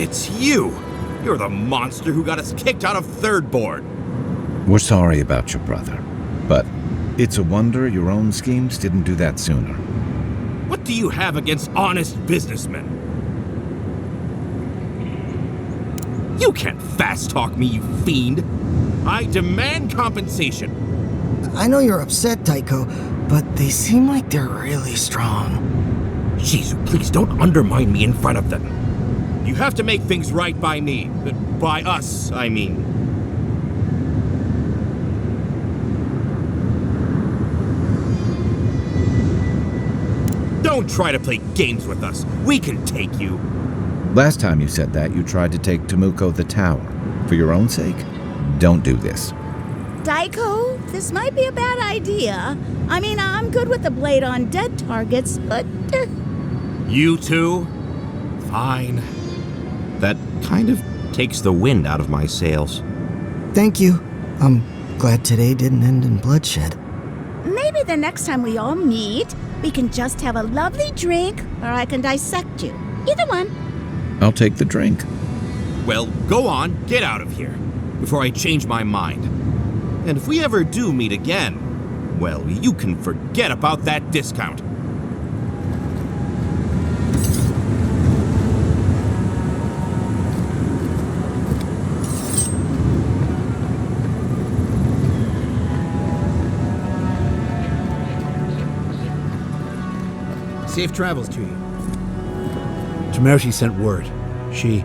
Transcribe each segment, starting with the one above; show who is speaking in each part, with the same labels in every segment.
Speaker 1: It's you! You're the monster who got us kicked out of third board!
Speaker 2: We're sorry about your brother, but it's a wonder your own schemes didn't do that sooner.
Speaker 1: What do you have against honest businessmen? You can't fast-talk me, you fiend! I demand compensation!
Speaker 3: I know you're upset, Tycho, but they seem like they're really strong.
Speaker 1: Jeez, please don't undermine me in front of them. You have to make things right by me. By us, I mean. Don't try to play games with us. We can take you.
Speaker 2: Last time you said that, you tried to take Temuco the tower. For your own sake, don't do this.
Speaker 4: Tycho, this might be a bad idea. I mean, I'm good with the blade on dead targets, but...
Speaker 1: You too? Fine. That kind of takes the wind out of my sails.
Speaker 3: Thank you. I'm glad today didn't end in bloodshed.
Speaker 4: Maybe the next time we all meet, we can just have a lovely drink, or I can dissect you. Either one.
Speaker 2: I'll take the drink.
Speaker 1: Well, go on, get out of here, before I change my mind. And if we ever do meet again, well, you can forget about that discount.
Speaker 5: Safe travels to you. Tomershi sent word. She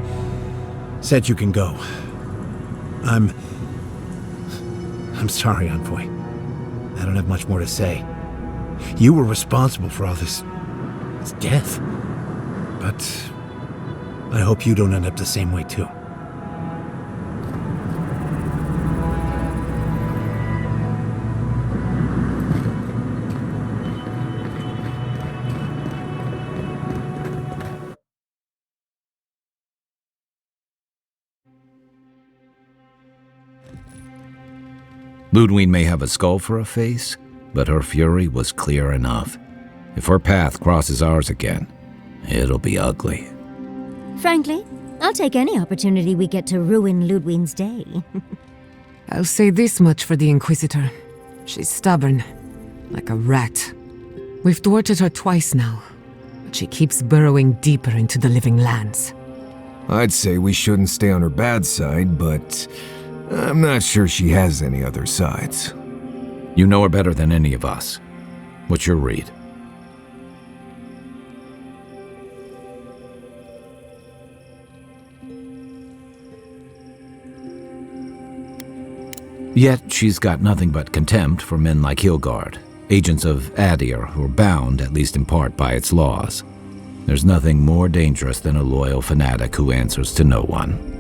Speaker 5: said you can go. I'm sorry, Envoy. I don't have much more to say. You were responsible for all this death. But I hope you don't end up the same way, too.
Speaker 2: Ludwig may have a skull for a face, but her fury was clear enough. If her path crosses ours again, it'll be ugly.
Speaker 6: Frankly, I'll take any opportunity we get to ruin Ludwig's day.
Speaker 7: I'll say this much for the Inquisitor. She's stubborn, like a rat. We've thwarted her twice now, but she keeps burrowing deeper into the living lands.
Speaker 8: I'd say we shouldn't stay on her bad side, but I'm not sure she has any other sides.
Speaker 2: You know her better than any of us. What's your read? Yet she's got nothing but contempt for men like Hilgard, agents of Adir who are bound, at least in part, by its laws. There's nothing more dangerous than a loyal fanatic who answers to no one.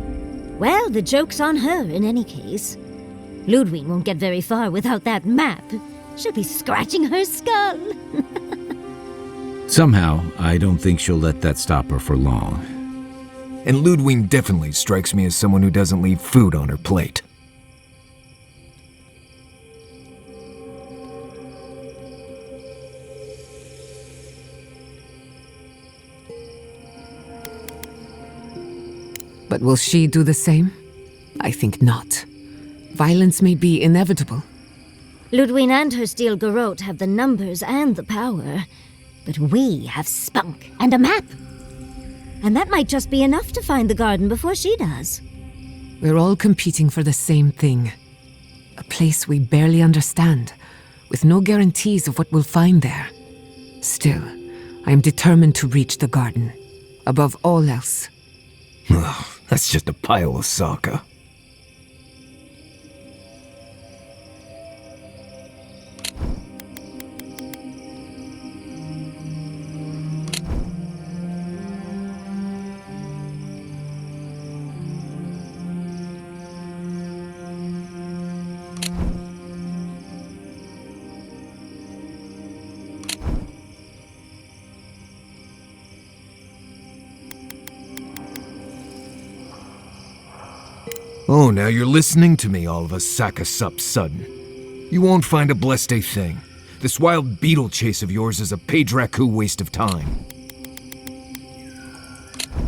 Speaker 6: Well, the joke's on her in any case. Ludwig won't get very far without that map. She'll be scratching her skull.
Speaker 2: Somehow, I don't think she'll let that stop her for long.
Speaker 8: And Ludwig definitely strikes me as someone who doesn't leave food on her plate.
Speaker 7: But will she do the same? I think not. Violence may be inevitable.
Speaker 6: Ludwig and her steel garrote have the numbers and the power, but we have spunk and a map. And that might just be enough to find the garden before she does.
Speaker 7: We're all competing for the same thing. A place we barely understand, with no guarantees of what we'll find there. Still, I am determined to reach the garden, above all else.
Speaker 8: That's just a pile of Sokka. Oh, now you're listening to me, all of a sack of sup sudden. You won't find a blessed a thing. This wild beetle chase of yours is a page raku waste of time.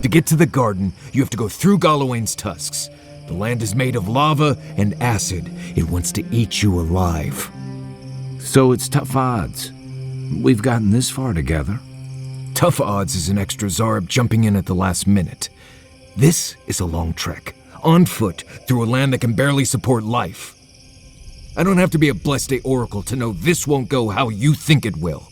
Speaker 8: To get to the garden, you have to go through Galawain's tusks. The land is made of lava and acid. It wants to eat you alive.
Speaker 2: So it's tough odds. We've gotten this far together.
Speaker 8: Tough odds is an extra Zarb jumping in at the last minute. This is a long trek, on foot, through a land that can barely support life. I don't have to be a Blessed Oracle to know this won't go how you think it will.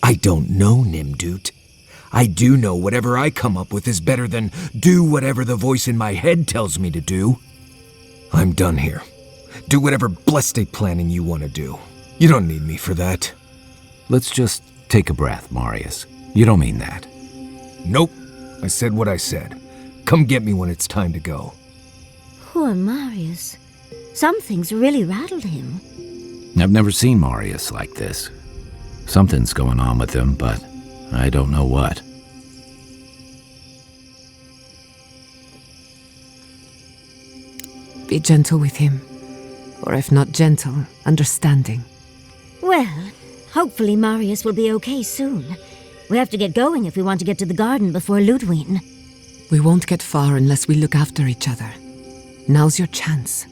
Speaker 8: I don't know, Nimdut. I do know whatever I come up with is better than do whatever the voice in my head tells me to do. I'm done here. Do whatever Blessed planning you want to do. You don't need me for that.
Speaker 2: Let's just take a breath, Marius. You don't mean that.
Speaker 8: Nope. I said what I said. Come get me when it's time to go.
Speaker 6: Poor Marius. Something's really rattled him.
Speaker 2: I've never seen Marius like this. Something's going on with him, but I don't know what.
Speaker 7: Be gentle with him. Or if not gentle, understanding.
Speaker 6: Well, hopefully Marius will be okay soon. We have to get going if we want to get to the garden before Ludwig.
Speaker 7: We won't get far unless we look after each other. Now's your chance.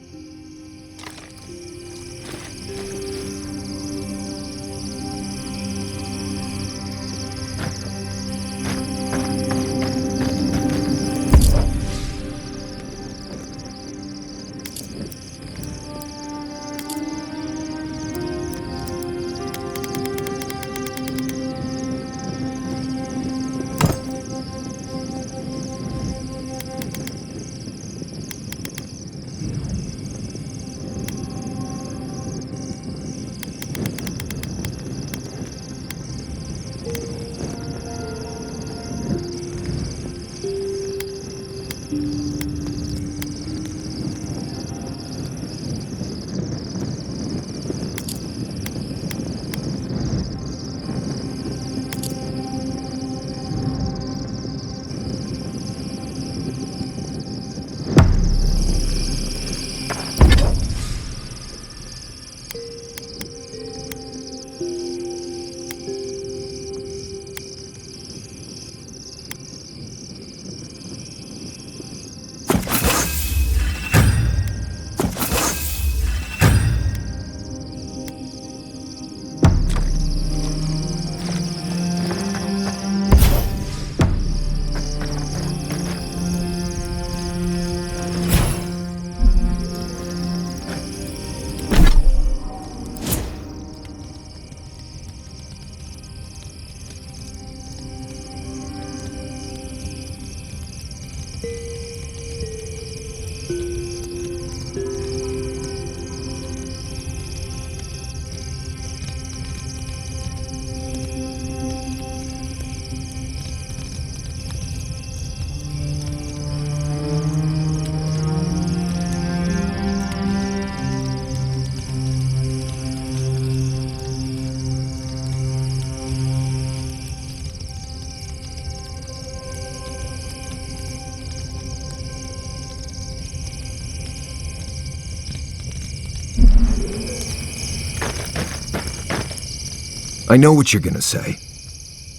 Speaker 8: I know what you're gonna say.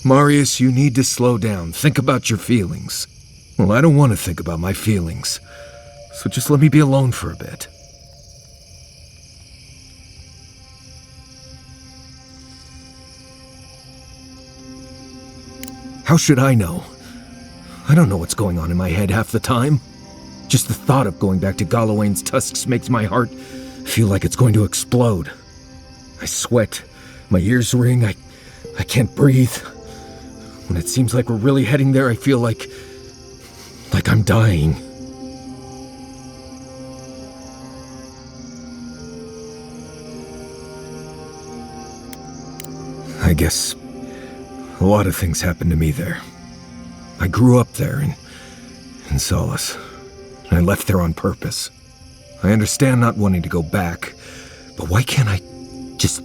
Speaker 8: Marius, you need to slow down. Think about your feelings. Well, I don't want to think about my feelings. So just let me be alone for a bit. How should I know? I don't know what's going on in my head half the time. Just the thought of going back to Galawain's tusks makes my heart feel like it's going to explode. I sweat. My ears ring. I can't breathe. When it seems like we're really heading there, I feel like I'm dying. I guess a lot of things happened to me there. I grew up there in Solace, and I left there on purpose. I understand not wanting to go back, but why can't I just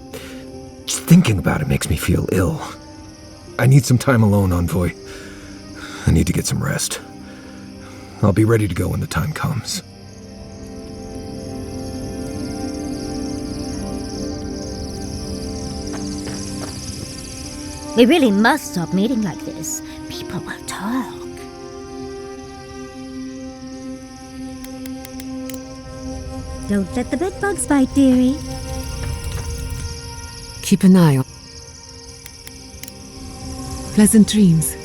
Speaker 8: thinking about it makes me feel ill. I need some time alone, Envoy. I need to get some rest. I'll be ready to go when the time comes.
Speaker 6: We really must stop meeting like this. People will talk. Don't let the bedbugs bite, dearie.
Speaker 7: Keep an eye on. Pleasant dreams.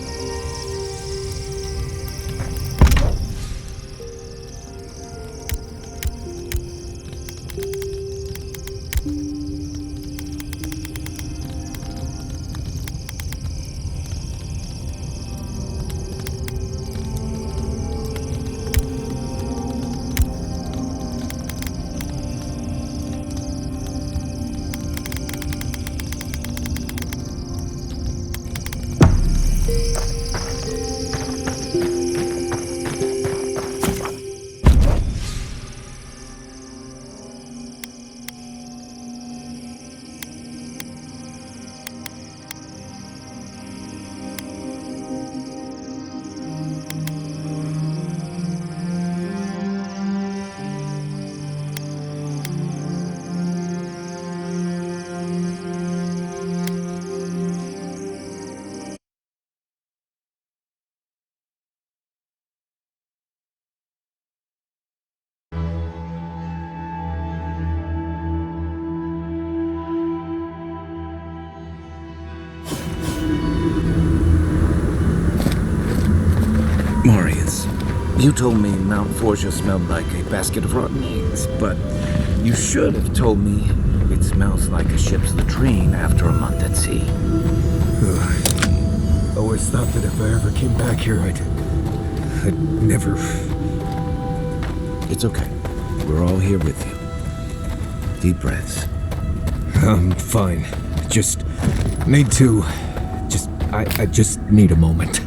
Speaker 2: Marius, you told me Mount Forgia smelled like a basket of rotten eggs, but you should have told me it smells like a ship's latrine after a month at sea.
Speaker 8: I always thought that if I ever came back here, I'd never...
Speaker 2: It's okay. We're all here with you. Deep breaths.
Speaker 8: I'm fine. Just need to... I just need a moment.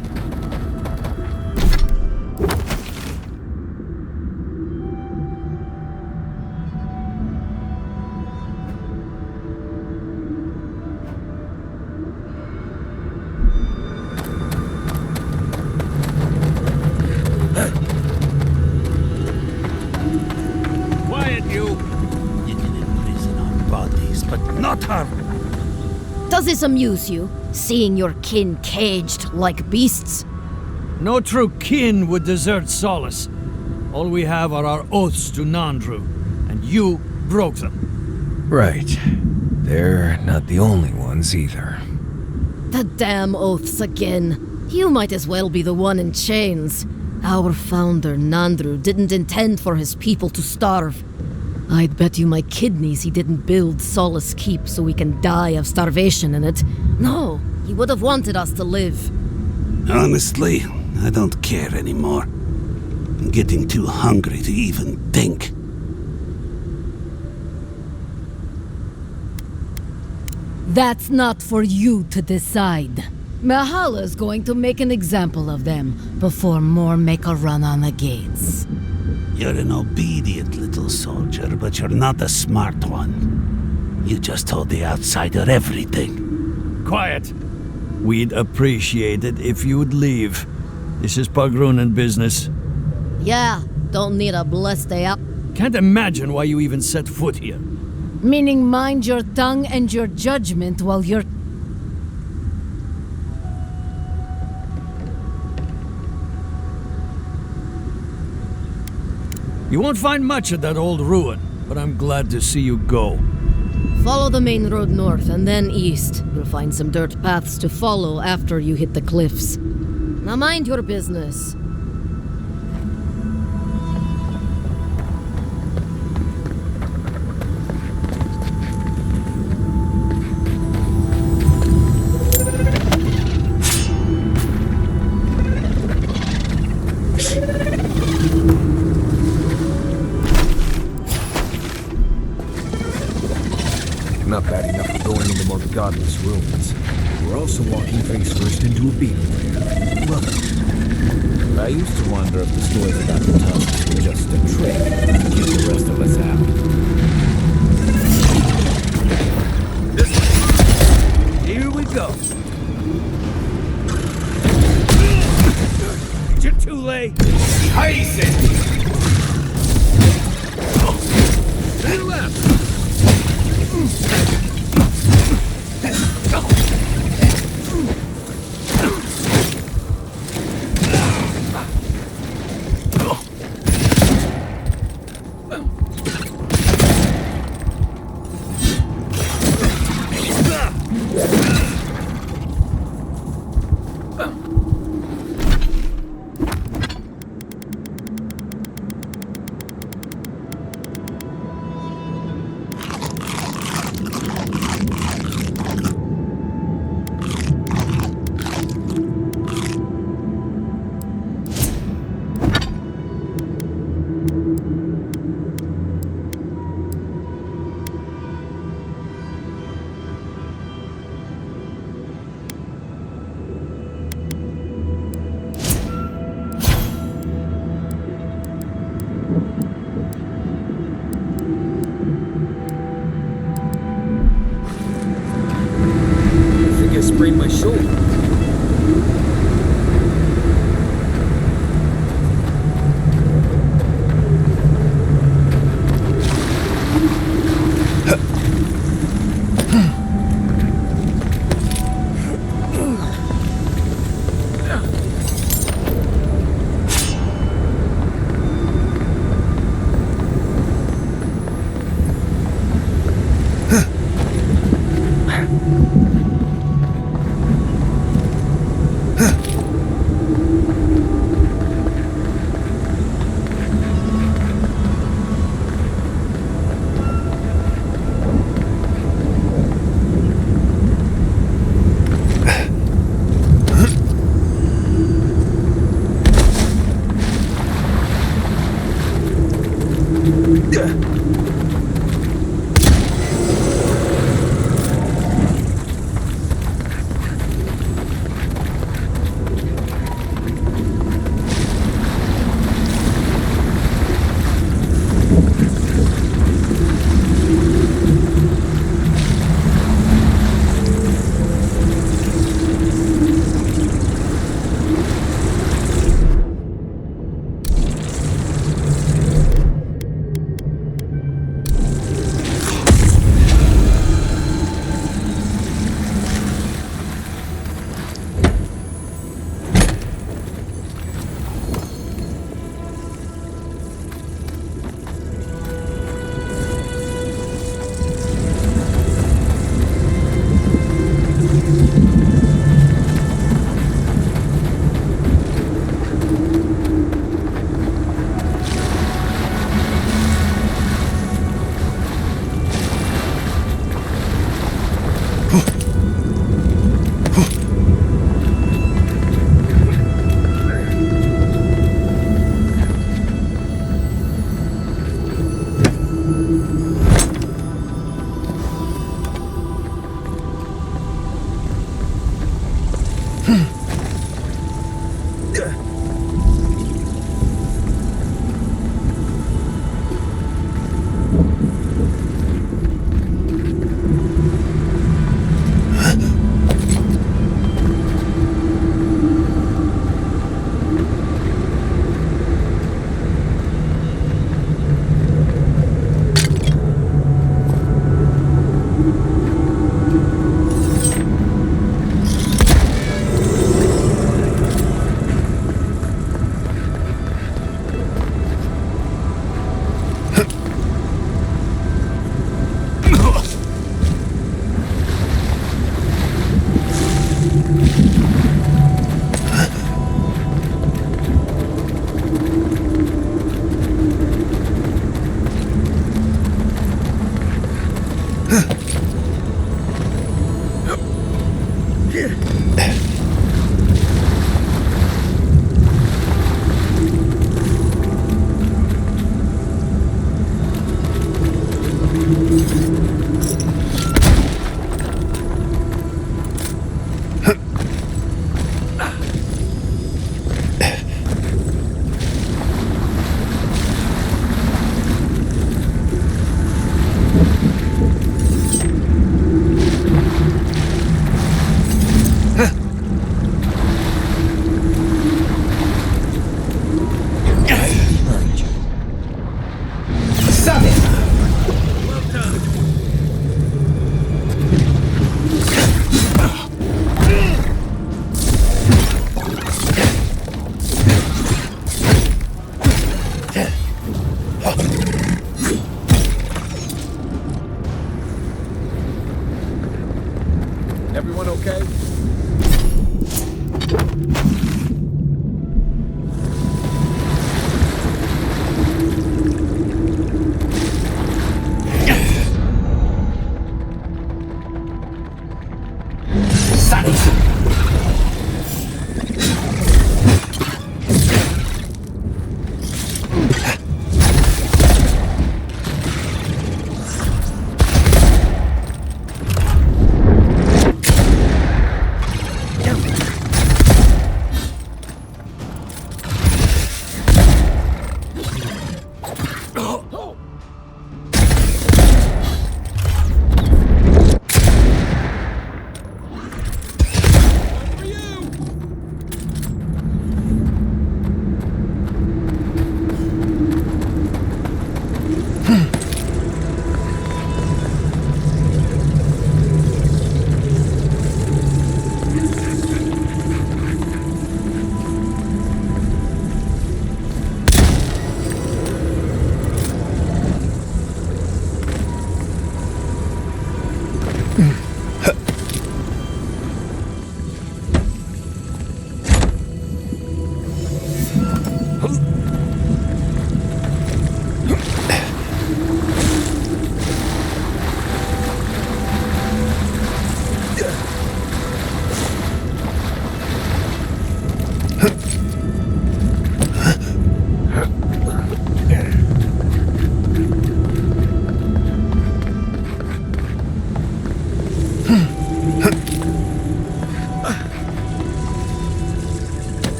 Speaker 9: Does this amuse you, seeing your kin caged like beasts?
Speaker 10: No true kin would desert Solace. All we have are our oaths to Nandru, and you broke them.
Speaker 8: Right. They're not the only ones either.
Speaker 9: The damn oaths again. You might as well be the one in chains. Our founder, Nandru, didn't intend for his people to starve. I'd bet you my kidneys he didn't build Solace Keep so we can die of starvation in it. No, he would have wanted us to live.
Speaker 11: Honestly, I don't care anymore. I'm getting too hungry to even think.
Speaker 9: That's not for you to decide. Mahala's going to make an example of them before more make a run on the gates.
Speaker 11: You're an obedient little soldier, but you're not a smart one. You just told the outsider everything.
Speaker 10: Quiet. We'd appreciate it if you'd leave. This is Pagrunan business.
Speaker 9: Yeah, don't need a blessed day up.
Speaker 10: Can't imagine why you even set foot here.
Speaker 9: Meaning mind your tongue and your judgment while you're...
Speaker 10: You won't find much at that old ruin, but I'm glad to see you go.
Speaker 9: Follow the main road north and then east. You'll find some dirt paths to follow after you hit the cliffs. Now mind your business.
Speaker 8: Not bad enough for going into more godless ruins. We're also walking face first into a beetle lair. Well,
Speaker 2: I used to wonder if the stories about the tusks were just a trick to keep the rest of us out.
Speaker 10: This way. Here we go. You're too late. To the left.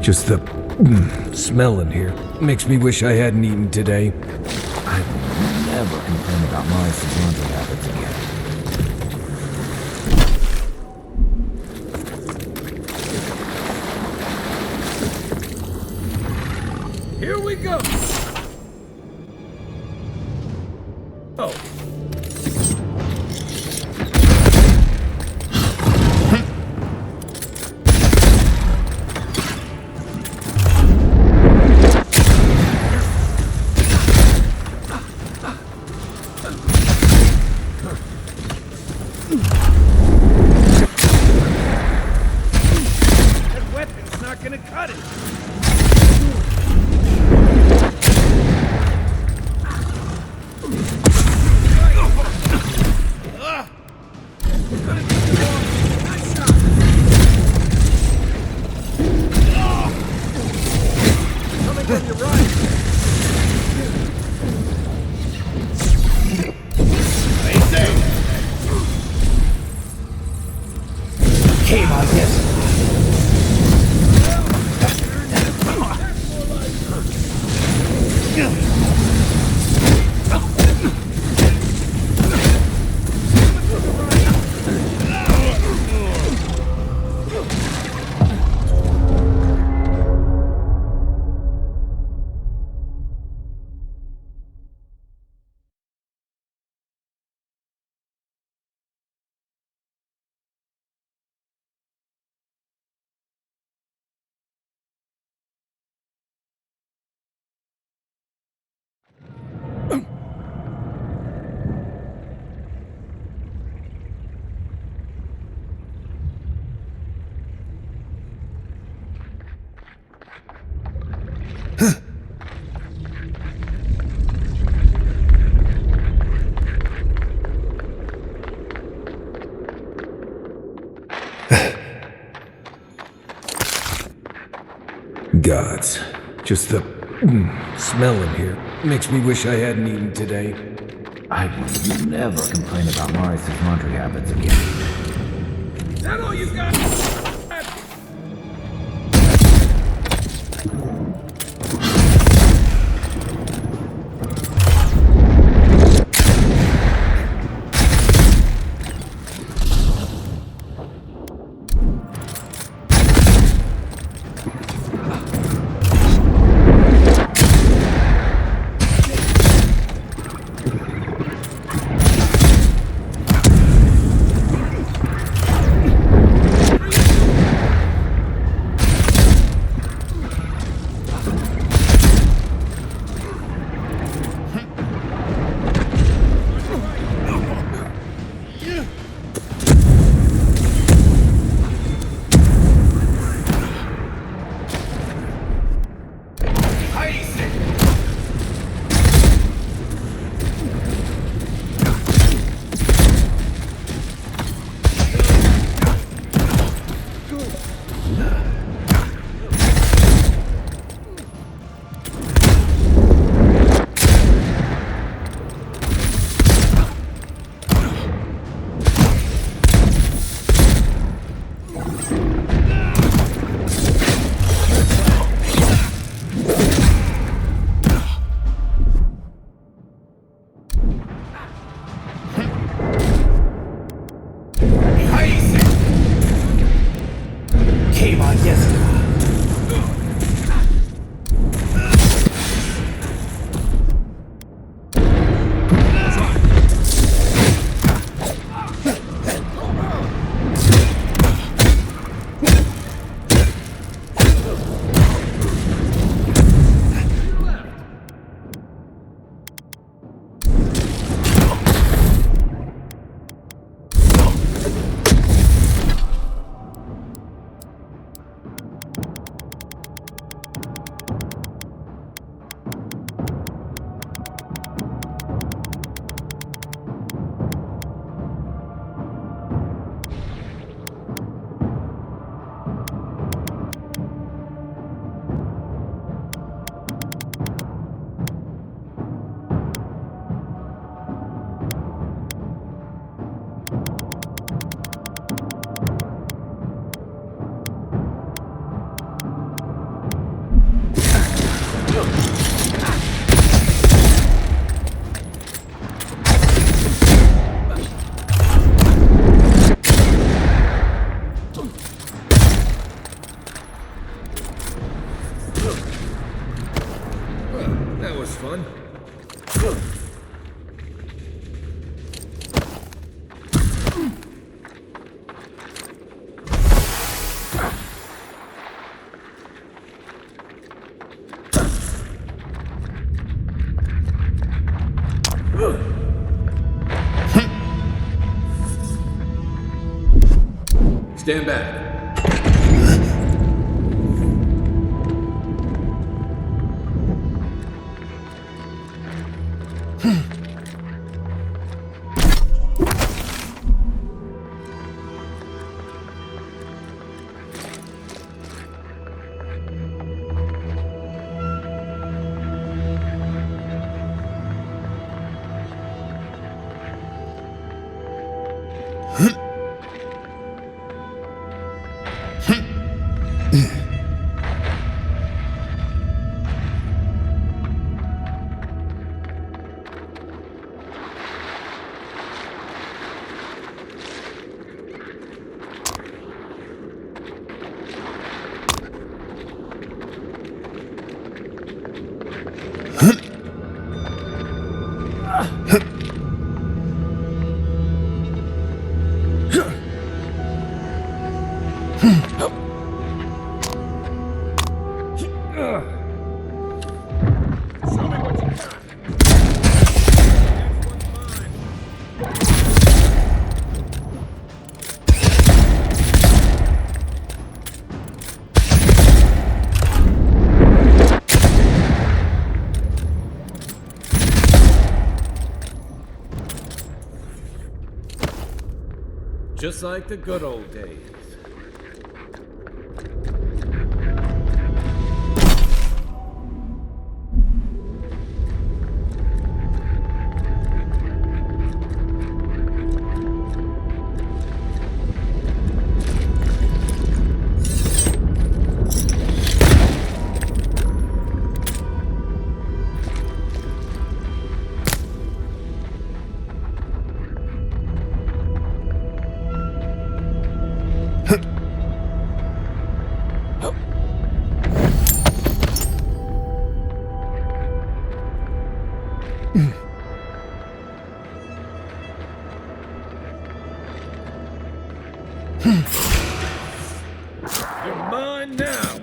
Speaker 8: Just the smell in here makes me wish I hadn't eaten today.
Speaker 2: I will never complain about Morris's laundry habits again.
Speaker 5: Here we go! Oh. That weapon's not gonna cut it!
Speaker 3: Came on this.
Speaker 8: Gods. Just the smell in here makes me wish I hadn't eaten today.
Speaker 2: I will never complain about Morris's laundry habits again.
Speaker 5: Is that all you got?
Speaker 8: That was fun. Stand back.
Speaker 12: Just like the good old days.
Speaker 8: You're mine now!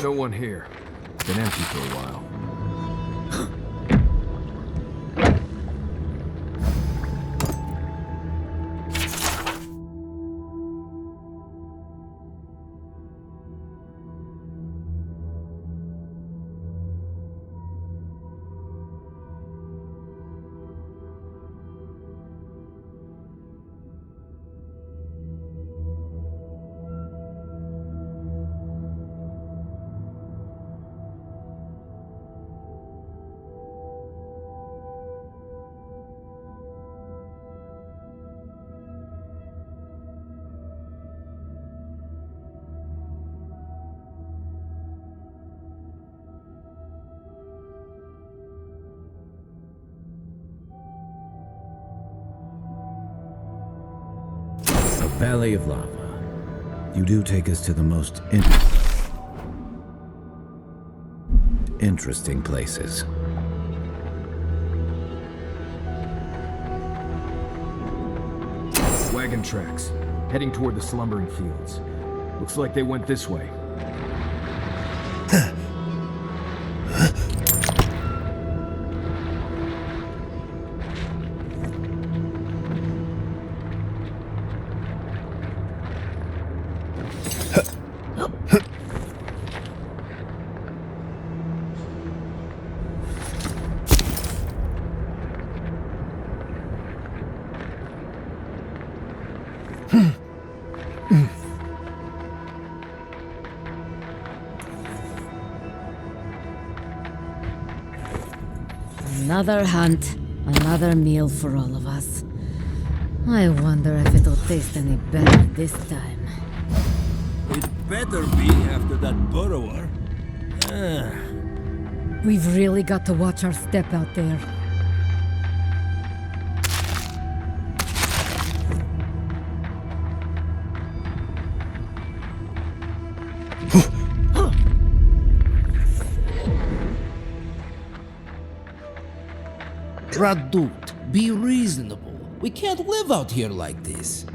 Speaker 13: No one here. Been empty for a while.
Speaker 2: Valley of Lava. You do take us to the most interesting places.
Speaker 13: Wagon tracks, heading toward the slumbering fields. Looks like they went this way.
Speaker 9: Another hunt, another meal for all of us. I wonder if it'll taste any better this time.
Speaker 11: It better be after that burrower.
Speaker 9: We've really got to watch our step out there.
Speaker 14: Radut, be reasonable. We can't live out here like this.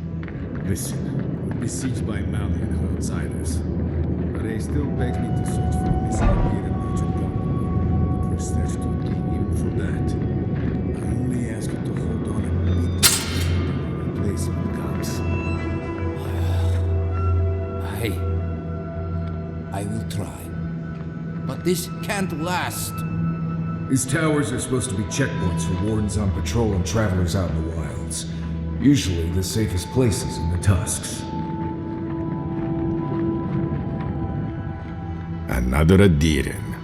Speaker 15: Listen, we're besieged by Malian outsiders. Ray still begs me to search for a missing Imperial merchant company. But we're stretched too deep even for that. I only ask you to hold on a bit until a replacement comes.
Speaker 14: I will try. But this can't last.
Speaker 13: These towers are supposed to be checkpoints for wardens on patrol and travelers out in the wilds. Usually the safest places in the tusks.
Speaker 15: Another Adiran.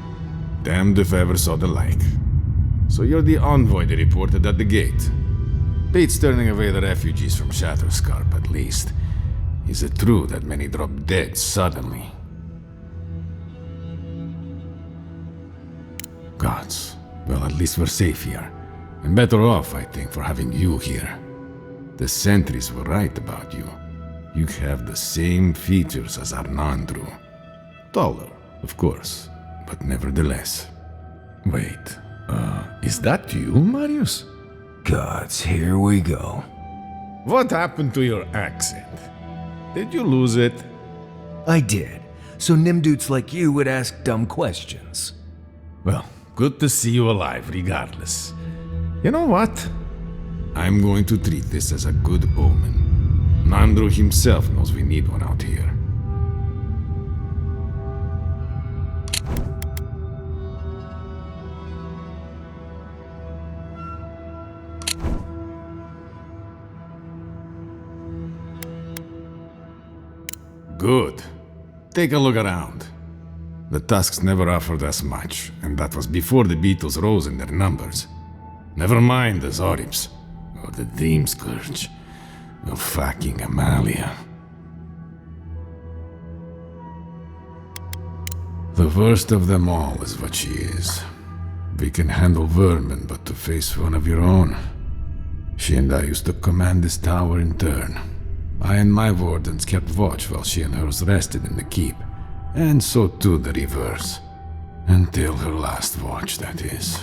Speaker 15: Damned if I ever saw the like. So you're the envoy they reported at the gate. Bates turning away the refugees from Shatterscarp, at least. Is it true that many drop dead suddenly? Gods. Well, at least we're safe here. And better off, I think, for having you here. The sentries were right about you. You have the same features as Arnandru. Taller, of course, but nevertheless. Wait, is that you, Marius?
Speaker 5: Gods, here we go.
Speaker 15: What happened to your accent? Did you lose it?
Speaker 5: I did. So Nimdudes like you would ask dumb questions.
Speaker 15: Well, good to see you alive, regardless. You know what? I'm going to treat this as a good omen. Nandru himself knows we need one out here. Good. Take a look around. The Tusks never offered us much, and that was before the Beetles rose in their numbers. Never mind the Zoribs, or the Dream Scourge, or fucking Amalia. The worst of them all is what she is. We can handle vermin, but to face one of your own. She and I used to command this tower in turn. I and my wardens kept watch while she and hers rested in the keep. And so too the reverse. Until her last watch, that is.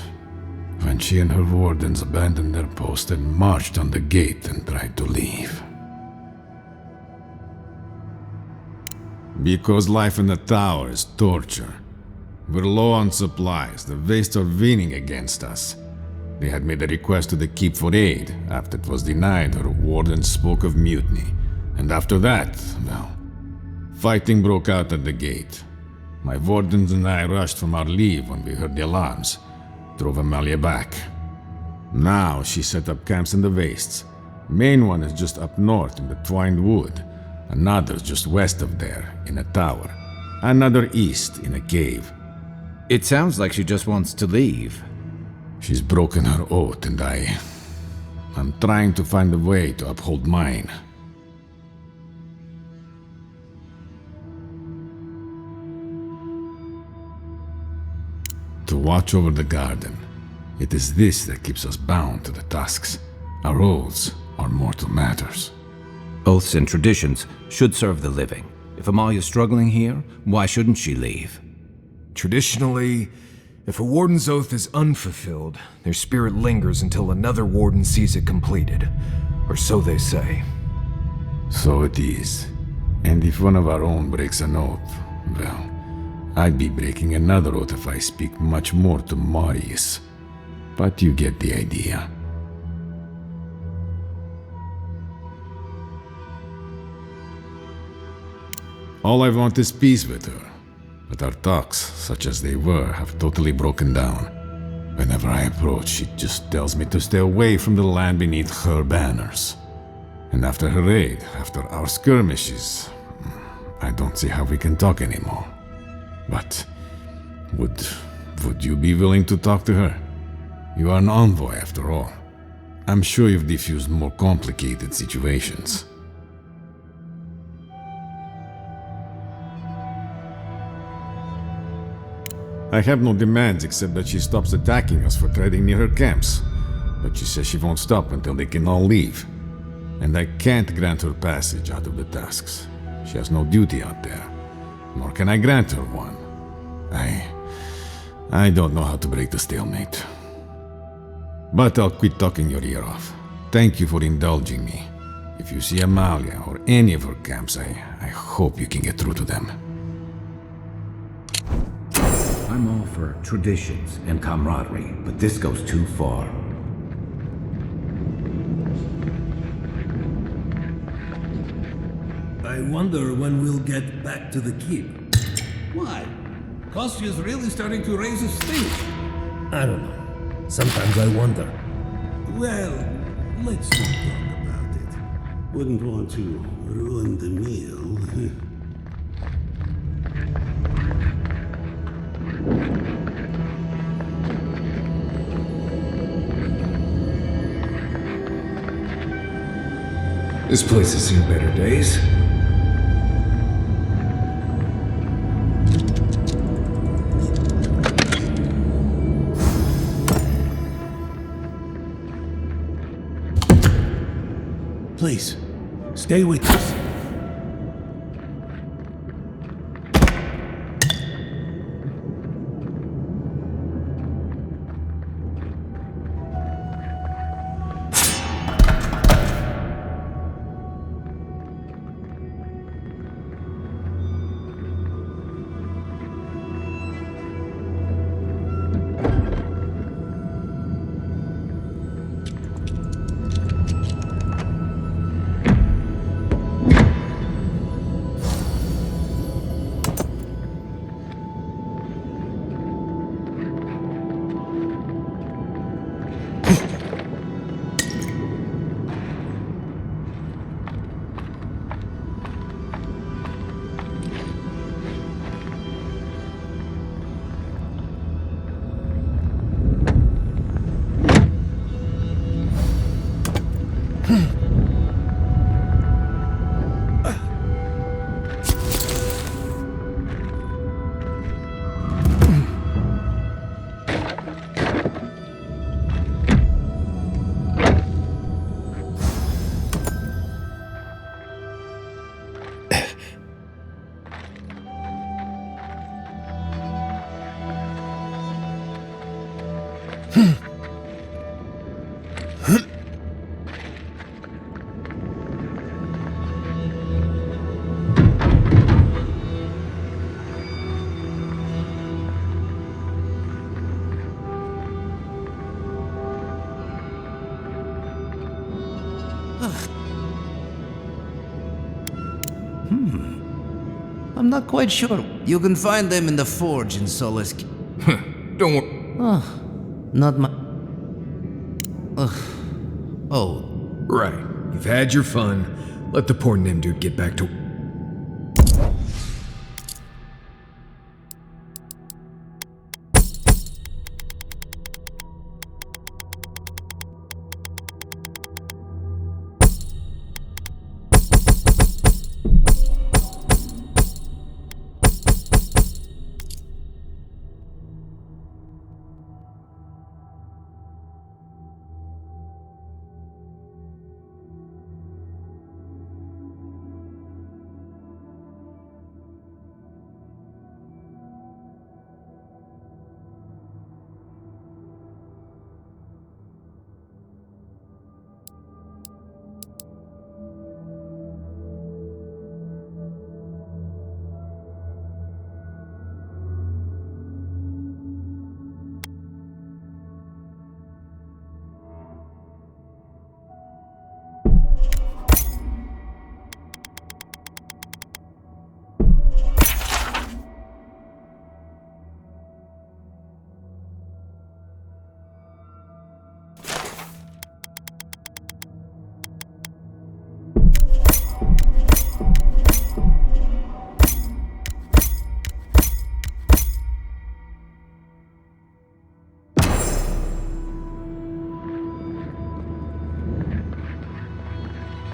Speaker 15: When she and her wardens abandoned their post and marched on the gate and tried to leave. Because life in the tower is torture. We're low on supplies, the Wastes are winning against us. They had made a request to the keep for aid. After it was denied, her wardens spoke of mutiny. And after that, well, fighting broke out at the gate. My wardens and I rushed from our leave when we heard the alarms, drove Amalia back. Now she set up camps in the wastes. Main one is just up north in the Twined Wood, another's just west of there, in a tower, another east in a cave.
Speaker 2: It sounds like she just wants to leave.
Speaker 15: She's broken her oath and I'm trying to find a way to uphold mine. To watch over the garden. It is this that keeps us bound to the Tusks. Our oaths are mortal matters.
Speaker 2: Oaths and traditions should serve the living. If Amalia's struggling here, why shouldn't she leave?
Speaker 13: Traditionally, if a warden's oath is unfulfilled, their spirit lingers until another warden sees it completed. Or so they say.
Speaker 15: So it is. And if one of our own breaks an oath, well, I'd be breaking another oath if I speak much more to Marius. But you get the idea. All I want is peace with her. But our talks, such as they were, have totally broken down. Whenever I approach, she just tells me to stay away from the land beneath her banners. And after her raid, after our skirmishes, I don't see how we can talk anymore. But would you be willing to talk to her? You are an envoy, after all. I'm sure you've diffused more complicated situations. I have no demands except that she stops attacking us for treading near her camps. But she says she won't stop until they can all leave. And I can't grant her passage out of the tasks. She has no duty out there. Nor can I grant her one. I don't know how to break the stalemate. But I'll quit talking your ear off. Thank you for indulging me. If you see Amalia or any of her camps, I hope you can get through to them.
Speaker 2: I'm all for traditions and camaraderie, but this goes too far.
Speaker 11: I wonder when we'll get back to the keep. Why? Kostyu's really starting to raise his stink.
Speaker 16: I don't know. Sometimes I wonder.
Speaker 11: Well, let's not talk about it. Wouldn't want to ruin the meal.
Speaker 13: This place has seen better days.
Speaker 11: Please, stay with us.
Speaker 14: I'm not quite sure. You can find them in the forge in Solace.
Speaker 13: Don't worry.
Speaker 14: Oh, not my... Ugh. Oh.
Speaker 13: Right. You've had your fun. Let the poor Nim dude get back to...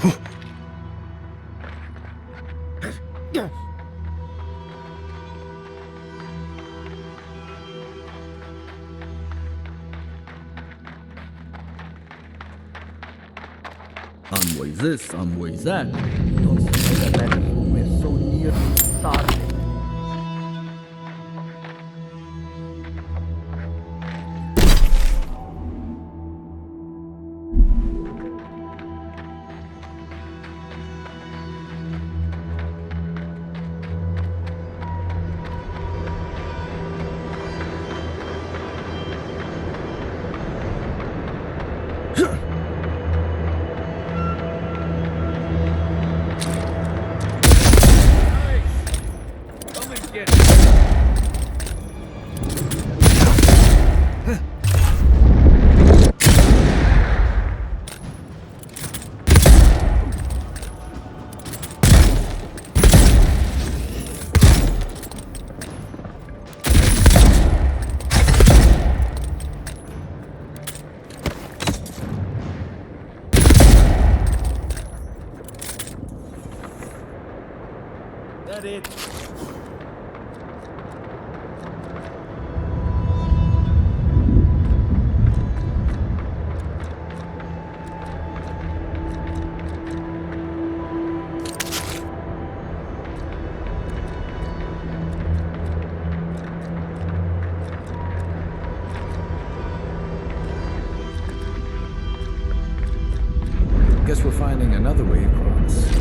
Speaker 17: Unway this, unway that. Don't say that we're so near to starving.
Speaker 12: That it.
Speaker 2: Guess we're finding another way across.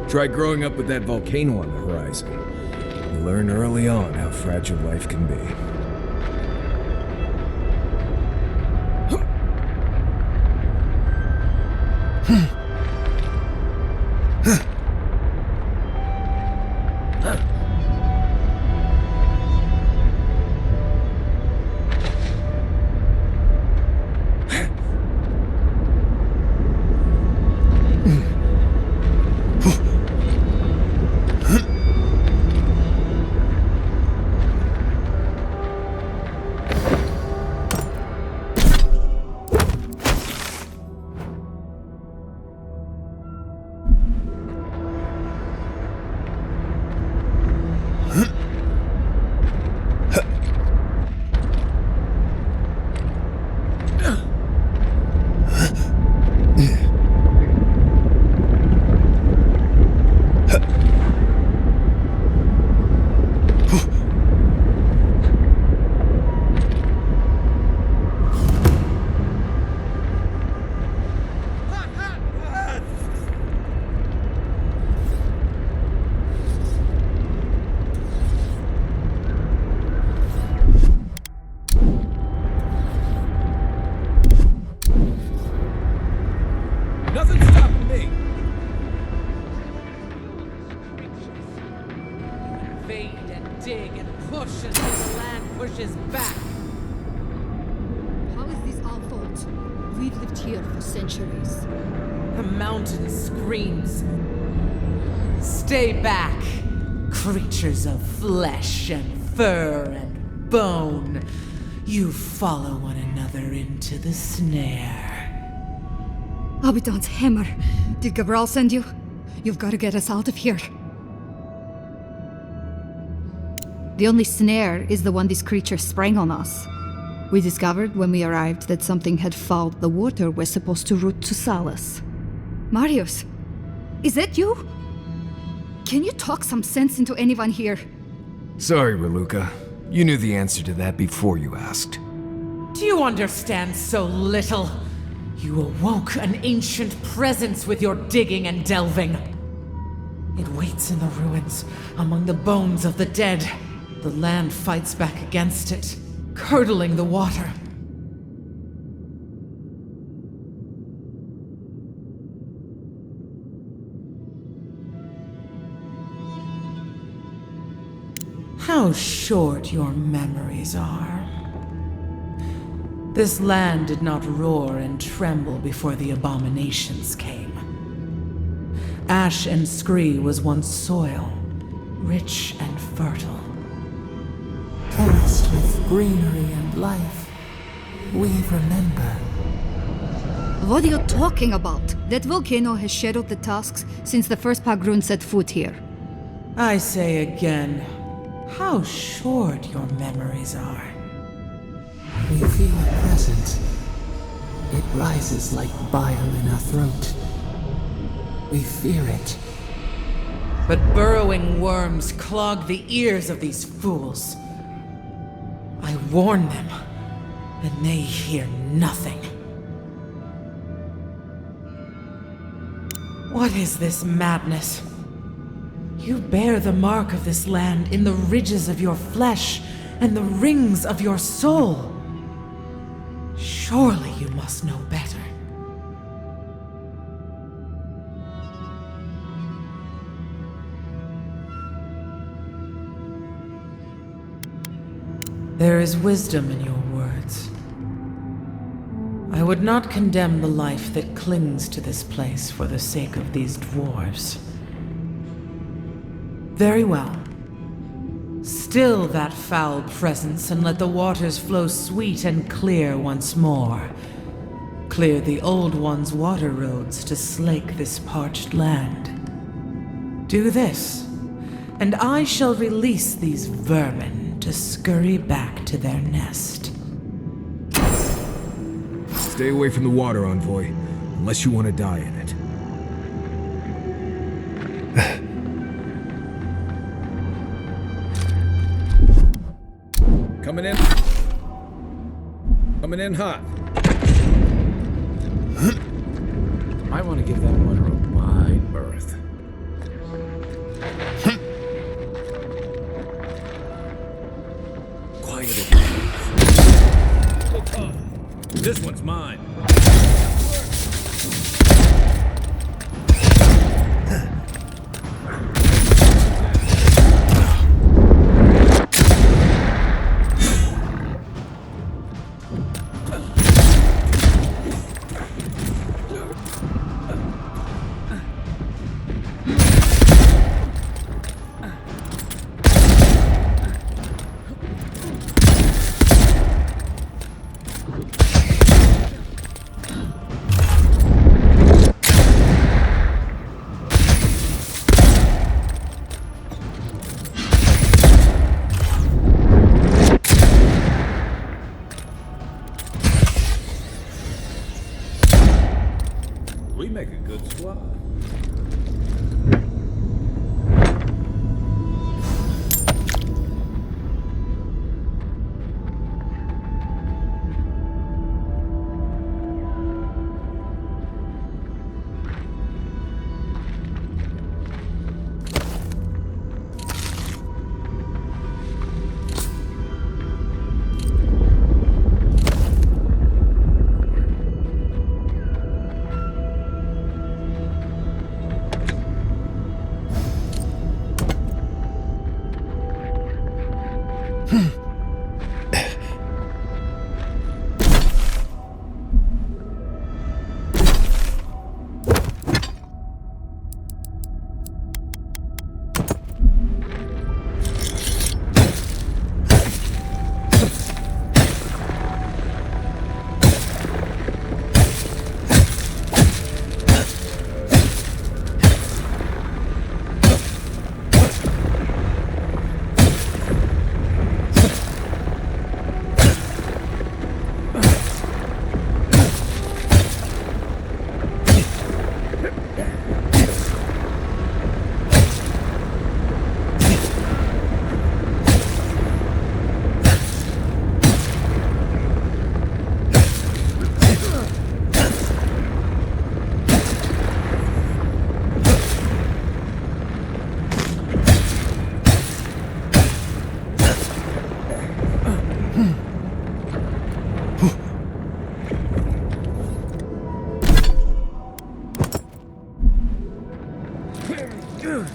Speaker 13: Try growing up with that volcano on the horizon. You learn early on how fragile life can be.
Speaker 18: push until the land pushes back.
Speaker 19: How is this our fault? We've lived here for centuries.
Speaker 18: The mountain screams. Stay back, creatures of flesh and fur and bone. You follow one another into the snare.
Speaker 19: Abaddon's hammer. Did Gabral send you? You've got to get us out of here. The only snare is the one this creature sprang on us. We discovered when we arrived that something had fouled the water we're supposed to route to Salus. Marius, is that you? Can you talk some sense into anyone here?
Speaker 13: Sorry, Raluca. You knew the answer to that before you asked.
Speaker 18: Do you understand so little? You awoke an ancient presence with your digging and delving. It waits in the ruins, among the bones of the dead. The land fights back against it, curdling the water. How short your memories are. This land did not roar and tremble before the abominations came. Ash and Scree was once soil, rich and fertile. Cursed with greenery and life, we remember.
Speaker 19: What are you talking about? That volcano has shadowed the tusks since the first Pagrun set foot here.
Speaker 18: I say again, how short your memories are.
Speaker 20: We feel it present. It rises like bile in our throat. We fear it.
Speaker 18: But burrowing worms clog the ears of these fools. I warn them, and they hear nothing. What is this madness? You bear the mark of this land in the ridges of your flesh and the rings of your soul. Surely you must know better. There is wisdom in your words. I would not condemn the life that clings to this place for the sake of these dwarves. Very well. Still that foul presence, and let the waters flow sweet and clear once more. Clear the old one's water roads to slake this parched land. Do this, and I shall release these vermin to scurry back to their nest.
Speaker 13: Stay away from the water, Envoy, unless you want to die in it.
Speaker 12: Coming in. Coming in hot.
Speaker 2: I want to give that water a wide berth.
Speaker 12: Quiet it. This one's mine. Here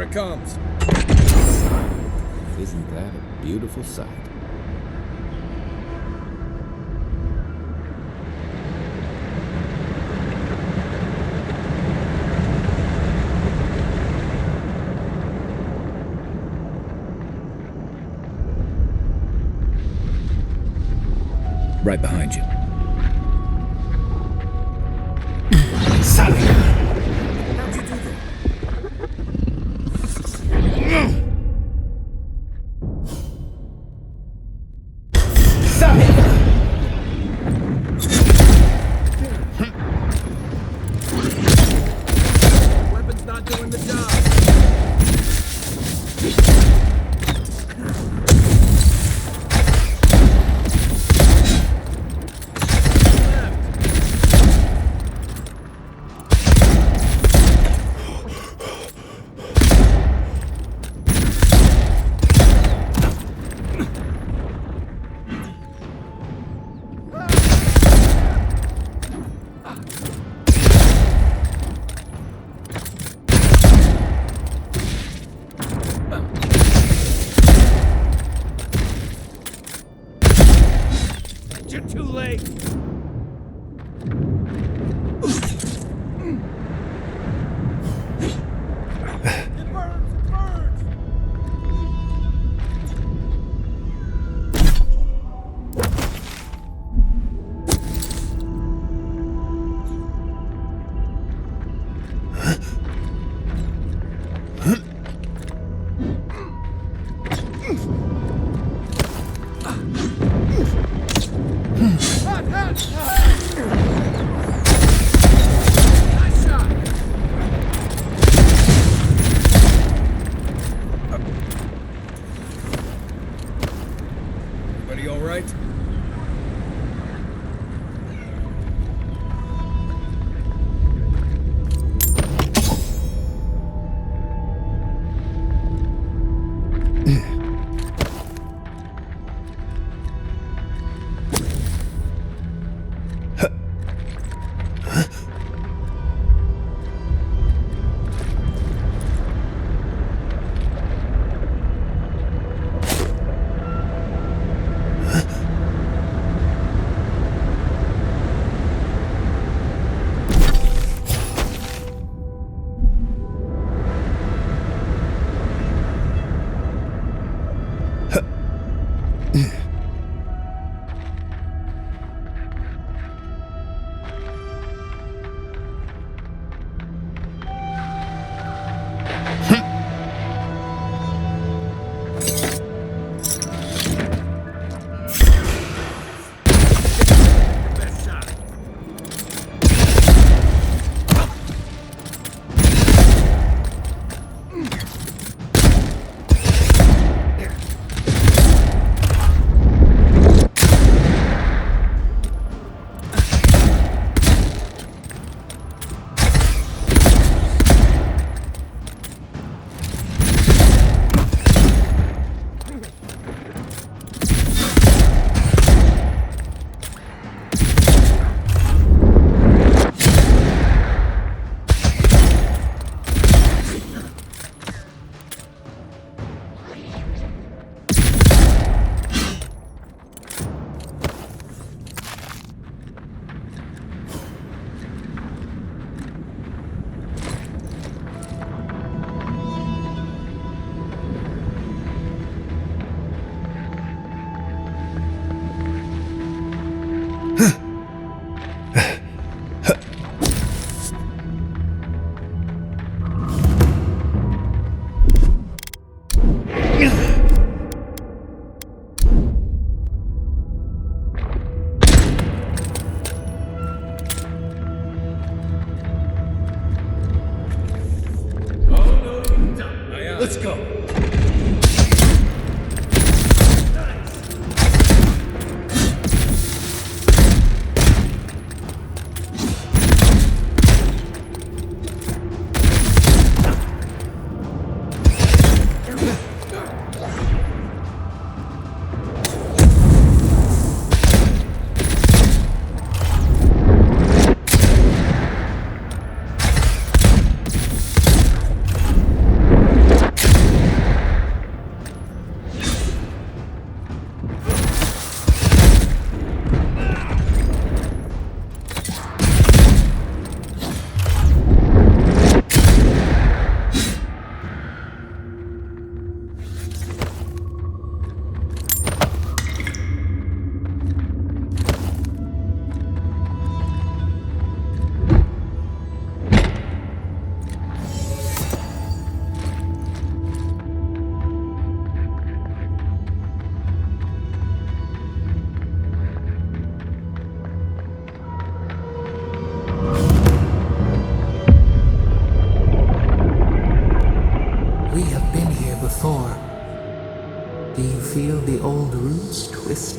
Speaker 12: it comes.
Speaker 2: Isn't that a beautiful sight?
Speaker 21: Right behind you.
Speaker 12: Weapon's not doing the job. You're too late. It burns! It burns! Nice shot! Everybody all right?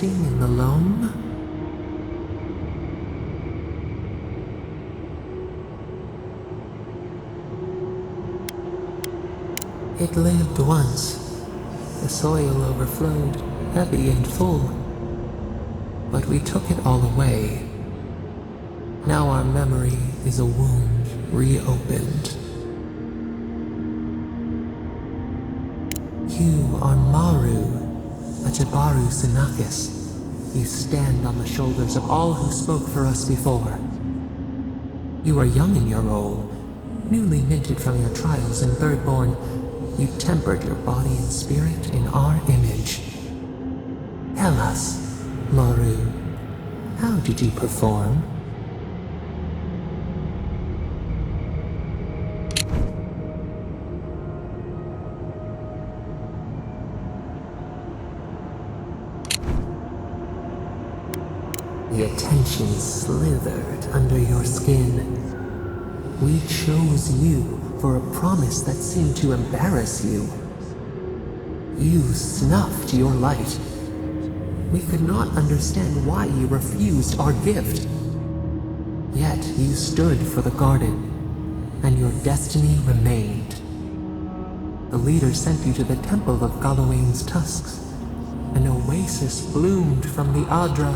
Speaker 20: resting in the loam? It lived once. The soil overflowed, heavy and full. But we took it all away. Now our memory is a wound reopened. You are Maru, a Jabaru Sinakis. You stand on the shoulders of all who spoke for us before. You are young in your role, newly minted from your trials in Birdborn. You tempered your body and spirit in our image. Tell us, Maru, how did you perform? The attention slithered under your skin. We chose you for a promise that seemed to embarrass you. You snuffed your light. We could not understand why you refused our gift. Yet you stood for the garden, and your destiny remained. The leader sent you to the temple of Galawain's tusks. An oasis bloomed from the Adra,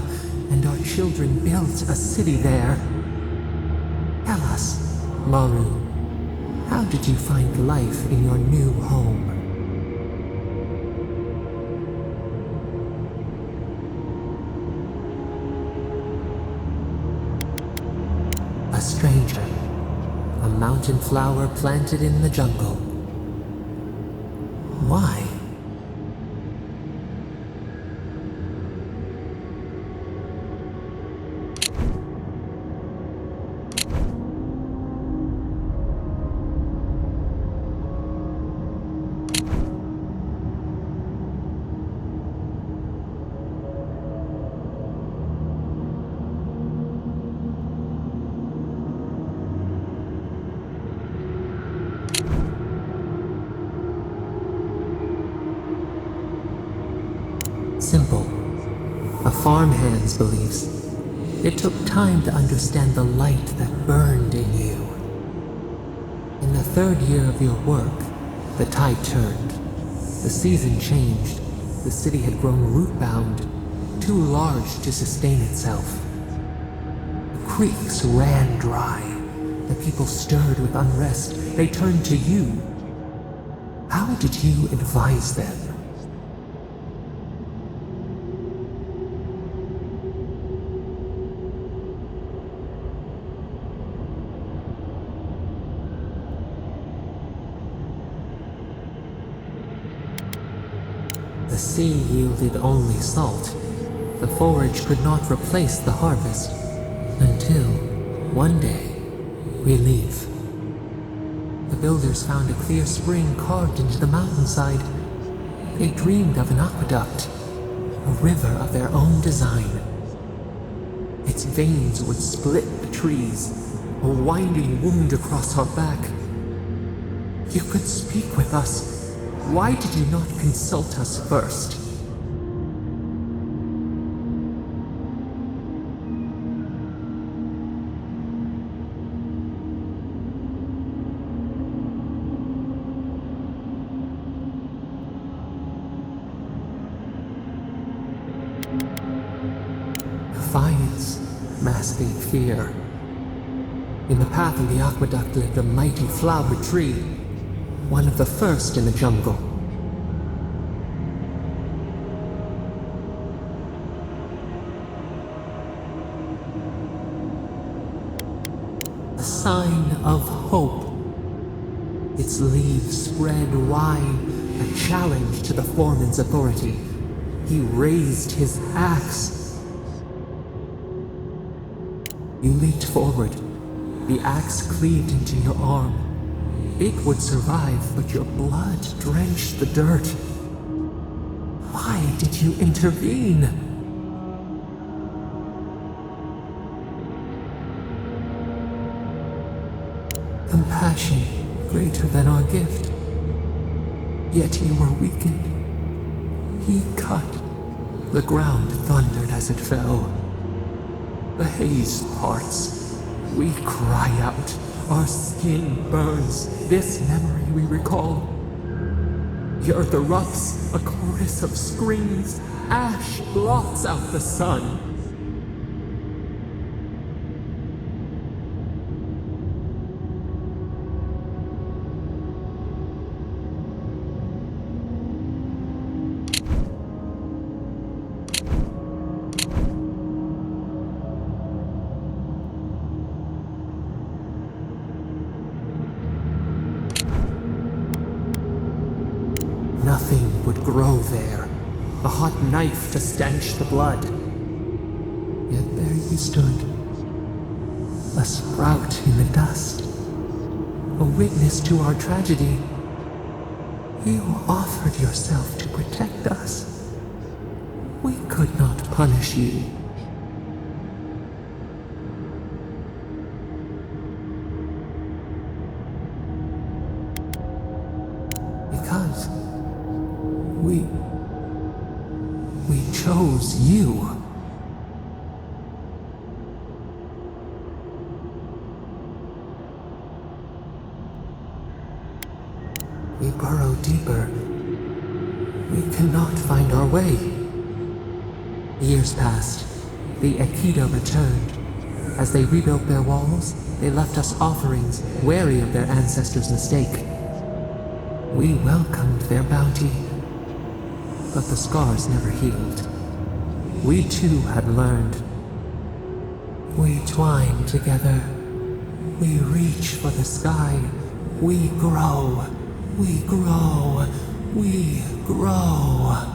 Speaker 20: and our children built a city there. Tell us, Maru, how did you find life in your new home? A stranger, a mountain flower planted in the jungle. Why? Simple. A farmhand's beliefs. It took time to understand the light that burned in you. In the third year of your work, the tide turned. The season changed. The city had grown root-bound, too large to sustain itself. The creeks ran dry. The people stirred with unrest. They turned to you. How did you advise them? The sea yielded only salt. The forage could not replace the harvest. Until, one day, we leave. The builders found a clear spring carved into the mountainside. They dreamed of an aqueduct, a river of their own design. Its veins would split the trees, a winding wound across our back. You could speak with us. Why did you not consult us first? Defiance, masking fear. In the path of the aqueduct lived a mighty flower tree, one of the first in the jungle. A sign of hope. Its leaves spread wide, a challenge to the foreman's authority. He raised his axe. You leaped forward. The axe cleaved into your arm. It would survive, but your blood drenched the dirt. Why did you intervene? Compassion greater than our gift. Yet you were weakened. He cut. The ground thundered as it fell. The haze parts. We cry out. Our skin burns. This memory we recall. The earth erupts, a chorus of screams. Ash blots out the sun. Nothing would grow there. A hot knife to stanch the blood. Yet there you stood. A sprout in the dust. A witness to our tragedy. You offered yourself to protect us. We could not punish you. Because we chose you. We burrow deeper. We cannot find our way. Years passed. The Akita returned. As they rebuilt their walls, they left us offerings, wary of their ancestors' mistake. We welcomed their bounty, but the scars never healed. We too had learned. We twine together. We reach for the sky. We grow. We grow. We grow.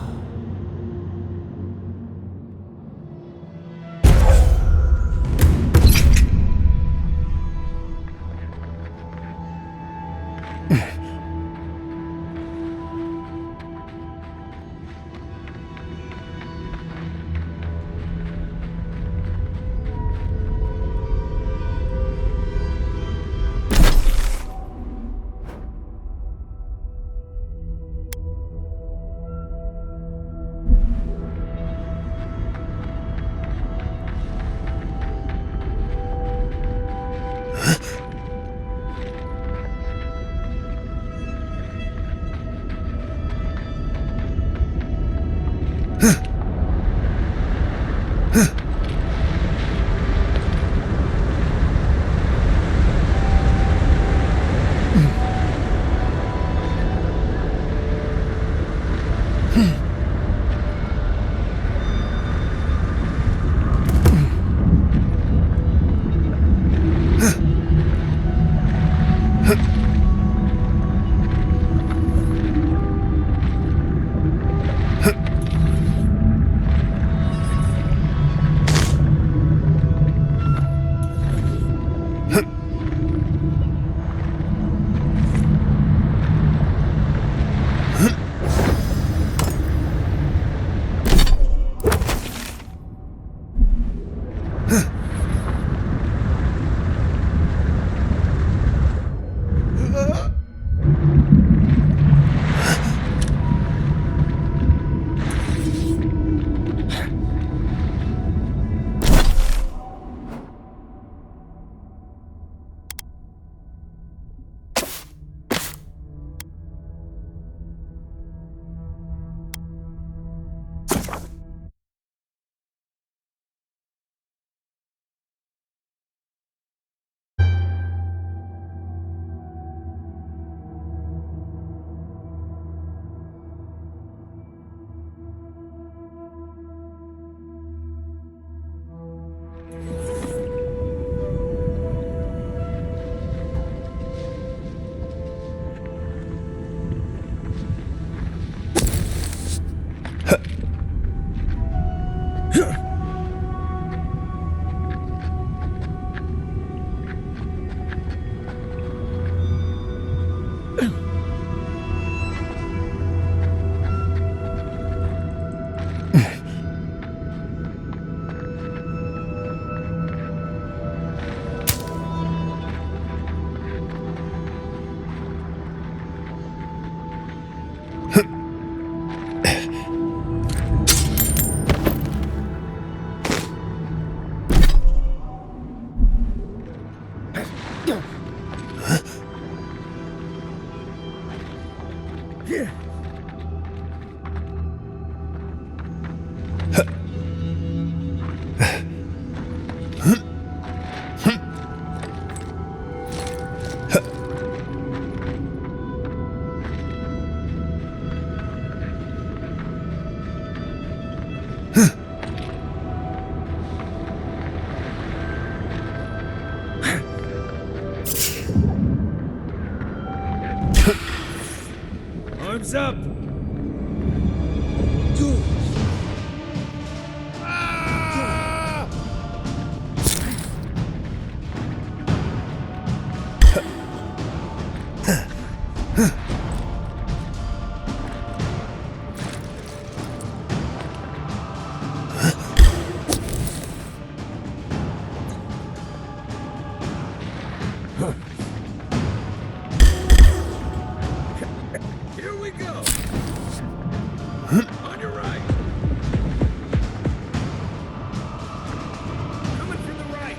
Speaker 12: What's up? Here we go. On your right. Coming from the right.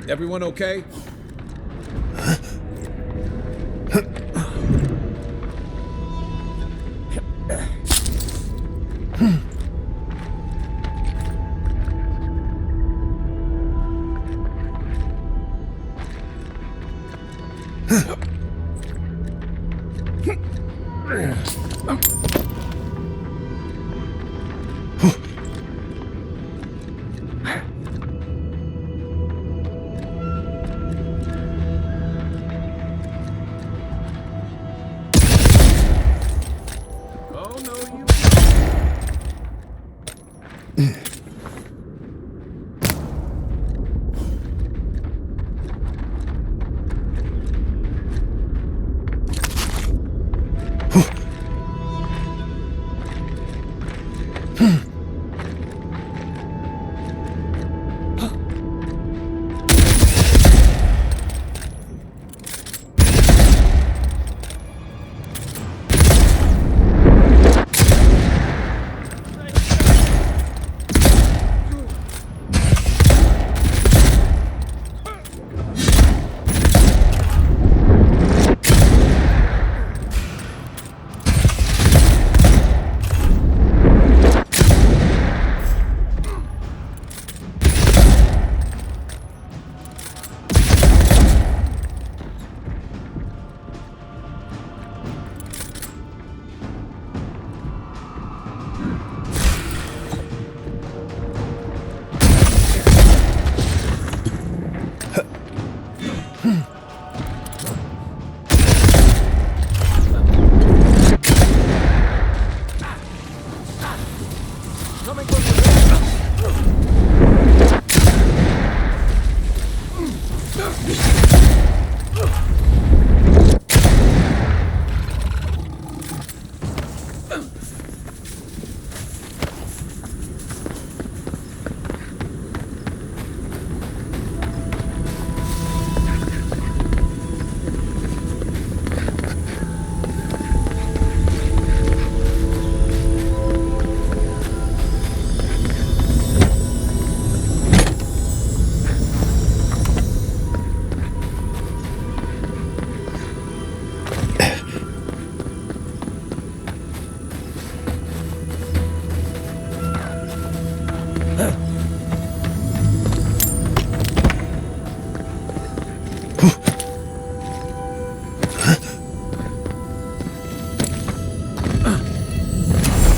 Speaker 12: Everyone okay?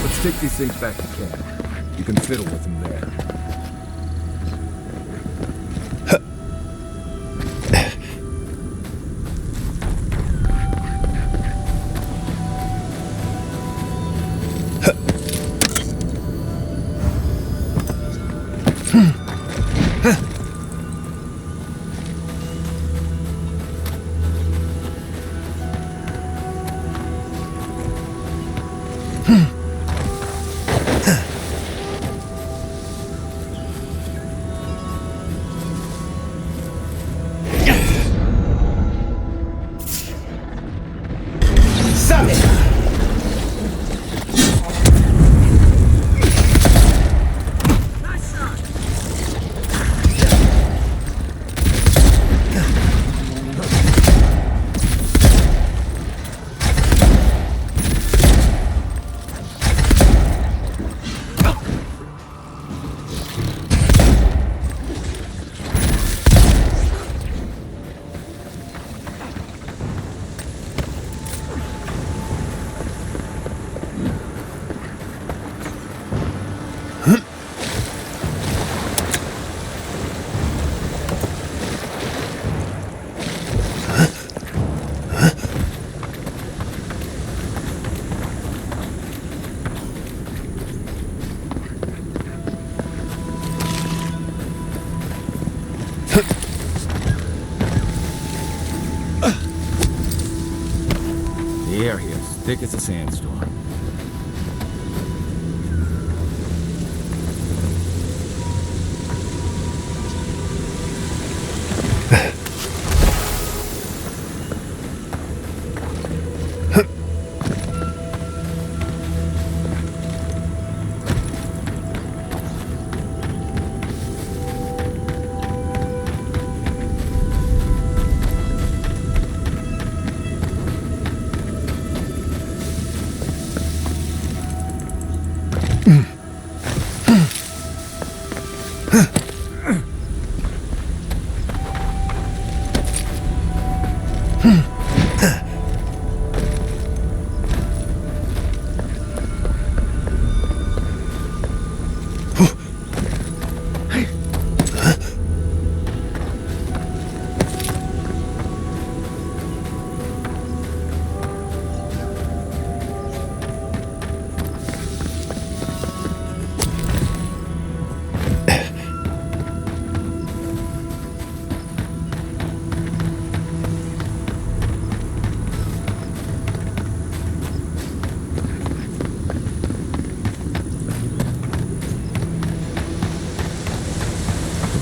Speaker 13: Let's take these things back to camp. You can fiddle with them there.
Speaker 2: The air here is thick as a sandstorm.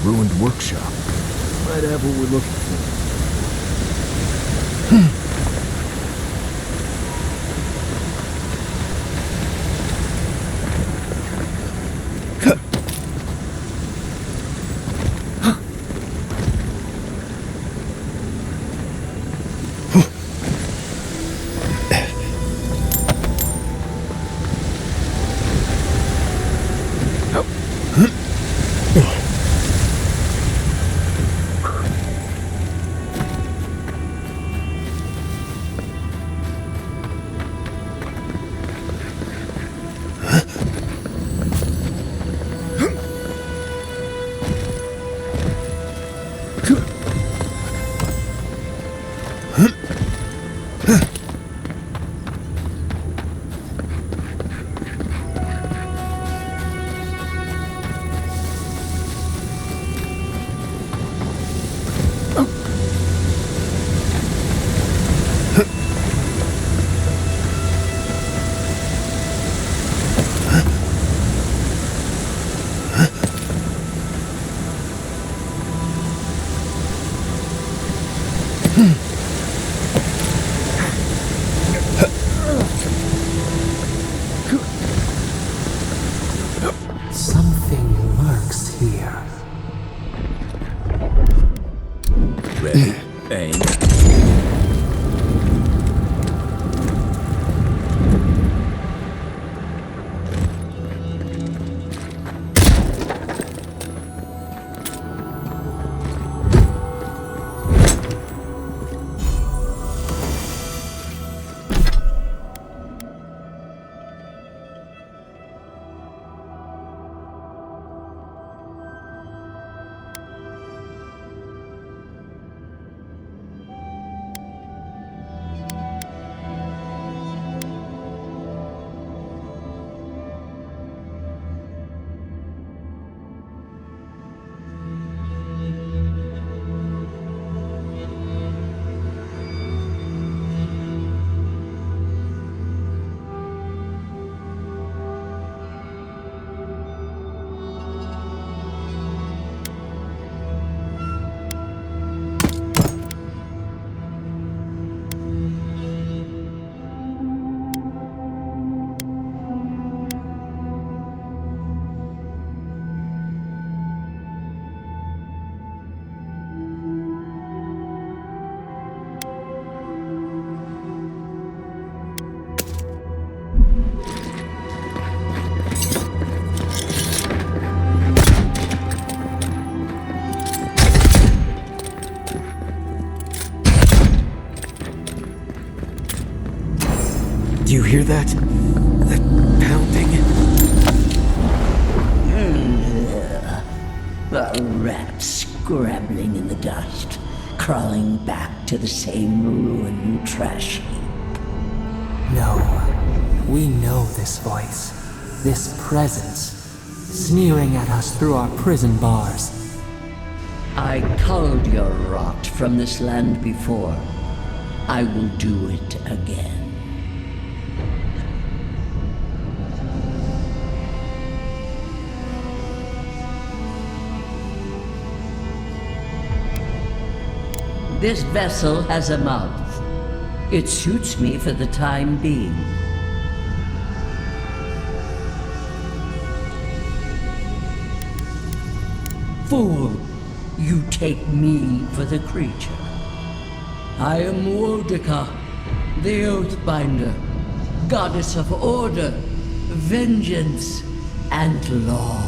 Speaker 13: Ruined workshop. Might have what we're looking for.
Speaker 8: Do you hear that? That pounding?
Speaker 4: A rat scrabbling in the dust, crawling back to the same ruined trash heap.
Speaker 20: No. We know this voice. This presence. Sneering at us through our prison bars.
Speaker 4: I culled your rot from this land before. I will do it again. This vessel has a mouth. It suits me for the time being. Fool, you take me for the creature. I am Wodika, the Oathbinder, goddess of order, vengeance, and law.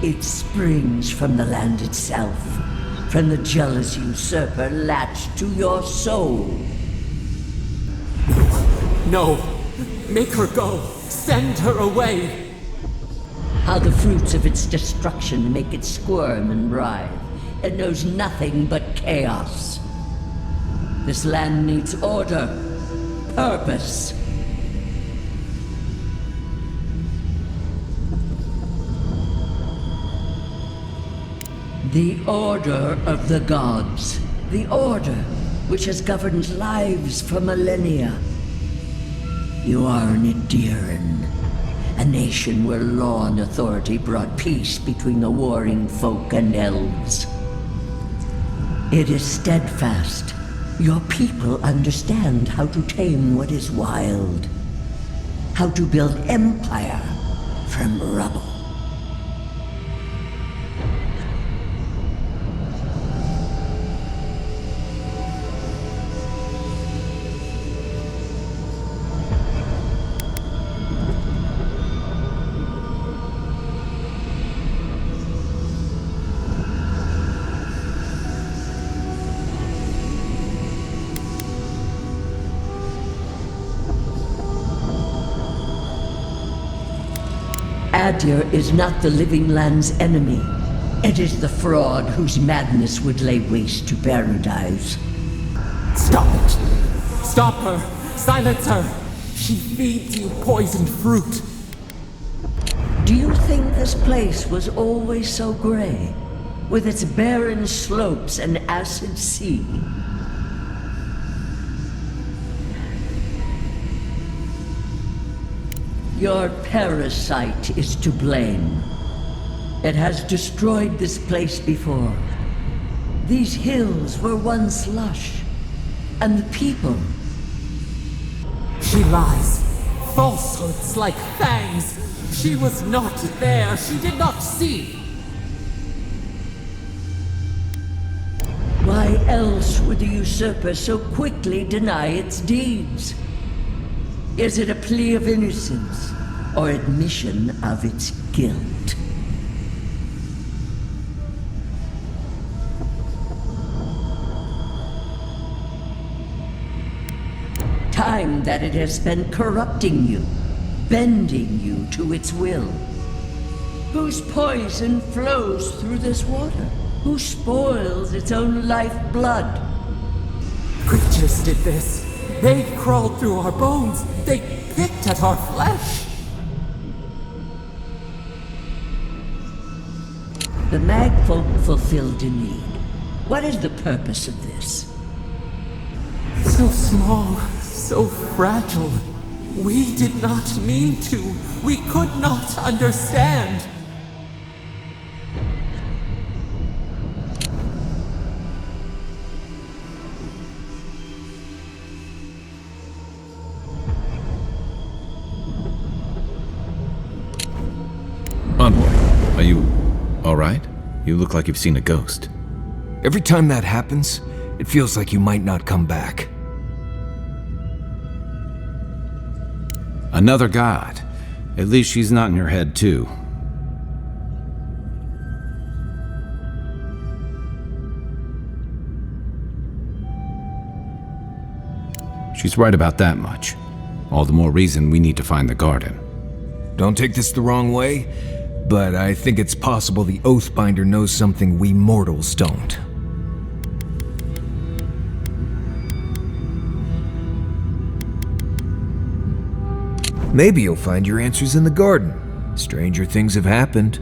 Speaker 4: It springs from the land itself, from the jealous usurper latched to your soul.
Speaker 20: No! Make her go! Send her away!
Speaker 4: How the fruits of its destruction make it squirm and writhe. It knows nothing but chaos. This land needs order, purpose. The order of the gods. The order which has governed lives for millennia. You are an Ediran, a nation where law and authority brought peace between the warring folk and elves. It is steadfast. Your people understand how to tame what is wild. How to build empire from rubble. Adir is not the living land's enemy. It is the fraud whose madness would lay waste to paradise.
Speaker 20: Stop it! Stop her! Silence her! She feeds you poisoned fruit!
Speaker 4: Do you think this place was always so gray, with its barren slopes and acid sea? Your parasite is to blame. It has destroyed this place before. These hills were once lush, and the people.
Speaker 20: She lies. Falsehoods like fangs. She was not there. She did not see.
Speaker 4: Why else would the usurper so quickly deny its deeds? Is it a plea of innocence, or admission of its guilt? Time that it has spent corrupting you, bending you to its will. Whose poison flows through this water? Who spoils its own lifeblood?
Speaker 20: Creatures did this. They crawled through our bones. They picked at our flesh.
Speaker 4: The Magfolk fulfilled a need. What is the purpose of this?
Speaker 20: So small, so fragile. We did not mean to. We could not understand.
Speaker 2: Envoy, are you all right? You look like you've seen a ghost.
Speaker 13: Every time that happens, it feels like you might not come back.
Speaker 2: Another god. At least she's not in your head, too. She's right about that much. All the more reason we need to find the garden.
Speaker 13: Don't take this the wrong way, but I think it's possible the Oathbinder knows something we mortals don't. Maybe you'll find your answers in the garden. Stranger things have happened.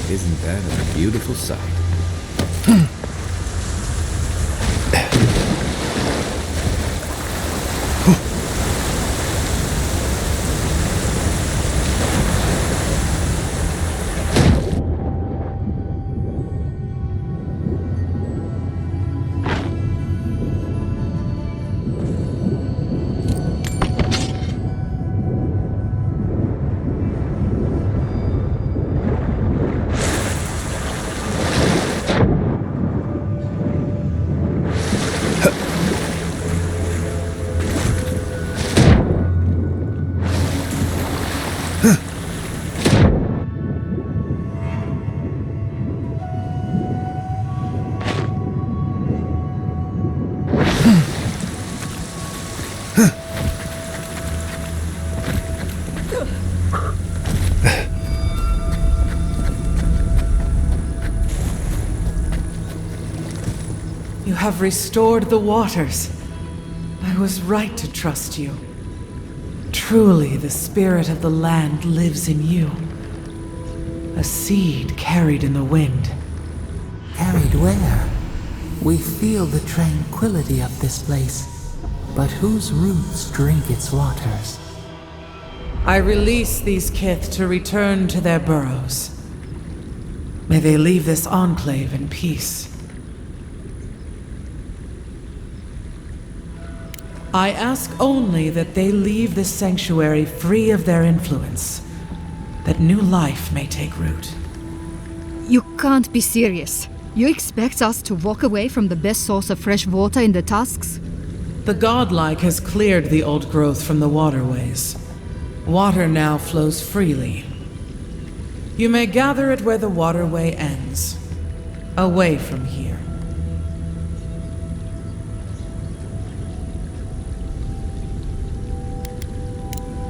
Speaker 2: Isn't that a beautiful sight?
Speaker 18: You have restored the waters. I was right to trust you. Truly, the spirit of the land lives in you. A seed carried in the wind.
Speaker 20: Carried where? We feel the tranquility of this place, but whose roots drink its waters?
Speaker 18: I release these kith to return to their burrows. May they leave this enclave in peace. I ask only that they leave this sanctuary free of their influence, that new life may take root.
Speaker 19: You can't be serious. You expect us to walk away from the best source of fresh water in the Tusks?
Speaker 18: The godlike has cleared the old growth from the waterways. Water now flows freely. You may gather it where the waterway ends, away from here.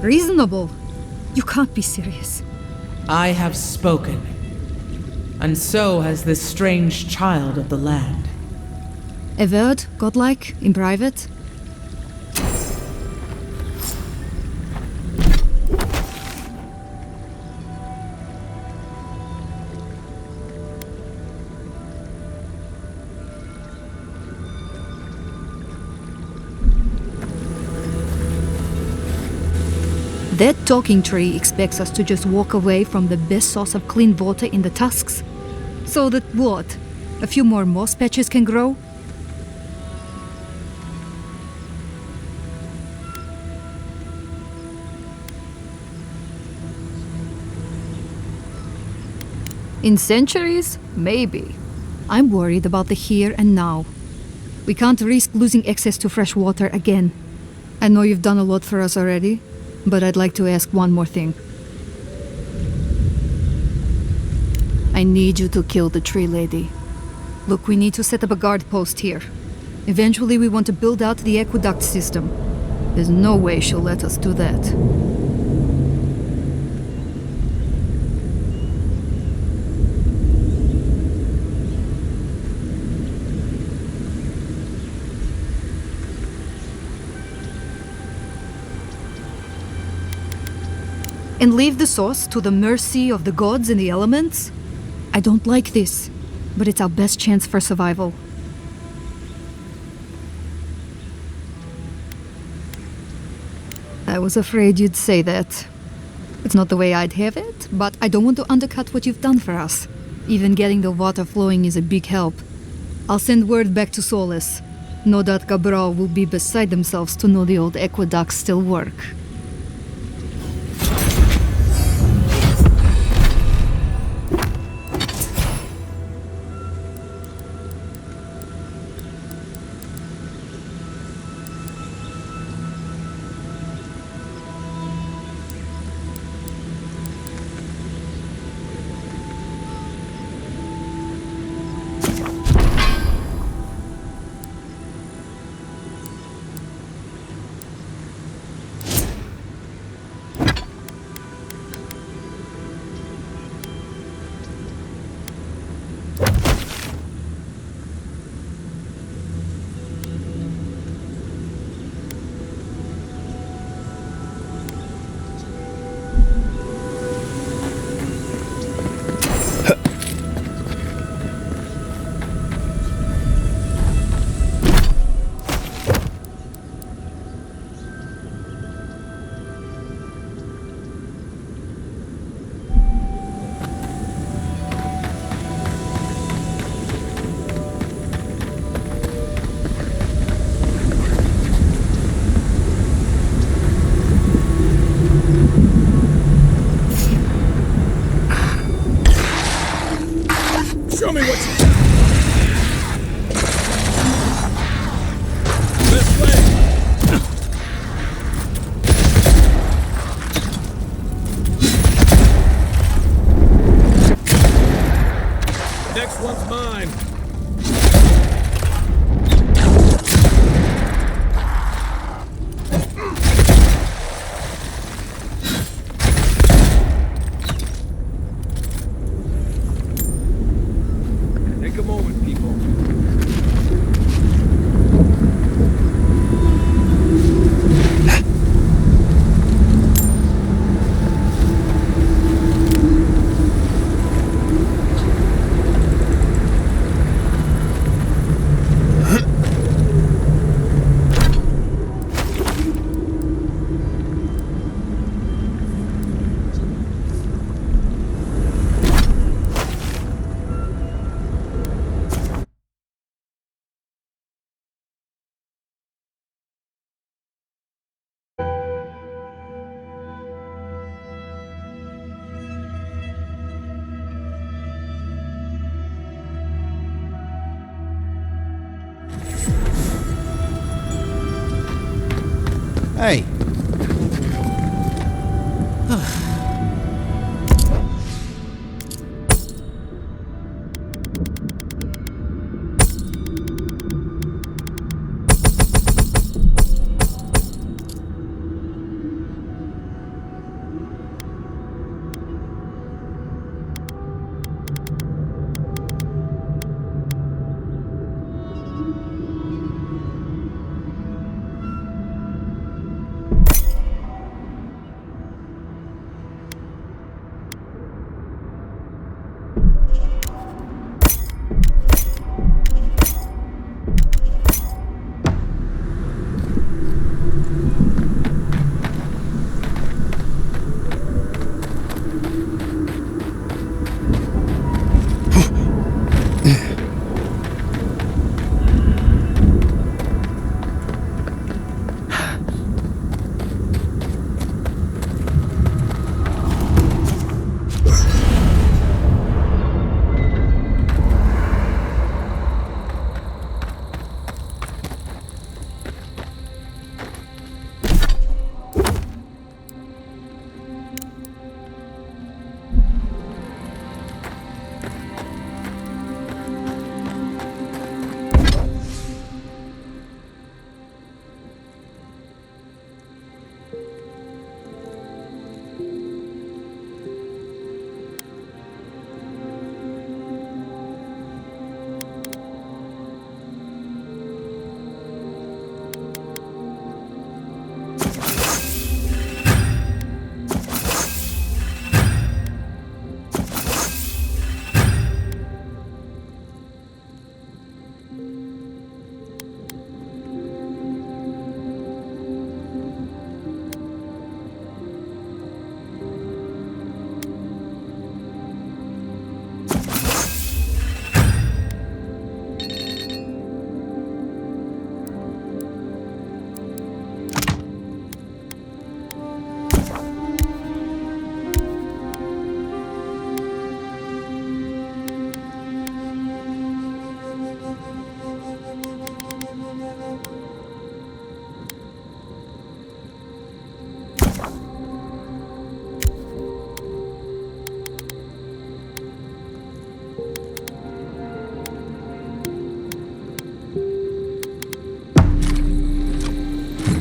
Speaker 19: Reasonable. You can't be serious.
Speaker 18: I have spoken, and so has this strange child of the land.
Speaker 19: Avowed, godlike, in private? That talking tree expects us to just walk away from the best source of clean water in the Tusks. So that what? A few more moss patches can grow? In centuries? Maybe. I'm worried about the here and now. We can't risk losing access to fresh water again. I know you've done a lot for us already, but I'd like to ask one more thing. I need you to kill the tree lady. Look, we need to set up a guard post here. Eventually we want to build out the aqueduct system. There's no way she'll let us do that. And leave the source to the mercy of the gods and the elements? I don't like this, but it's our best chance for survival. I was afraid you'd say that. It's not the way I'd have it, but I don't want to undercut what you've done for us. Even getting the water flowing is a big help. I'll send word back to Solace. No doubt Cabral will be beside themselves to know the old aqueducts still work.
Speaker 12: me what you got! This way! Next one's mine! Take a moment, people.
Speaker 14: Hey.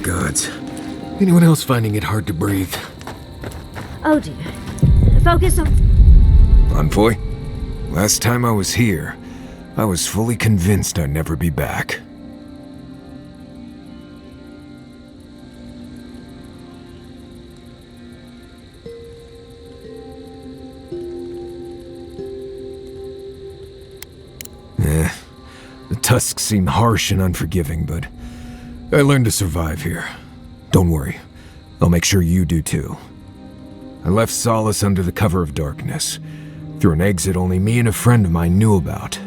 Speaker 13: Gods. Anyone else finding it hard to breathe?
Speaker 6: Oh dear. Focus on...
Speaker 13: Envoy? Last time I was here, I was fully convinced I'd never be back. The tusks seem harsh and unforgiving, but I learned to survive here. Don't worry, I'll make sure you do too. I left Solace under the cover of darkness, through an exit only me and a friend of mine knew about.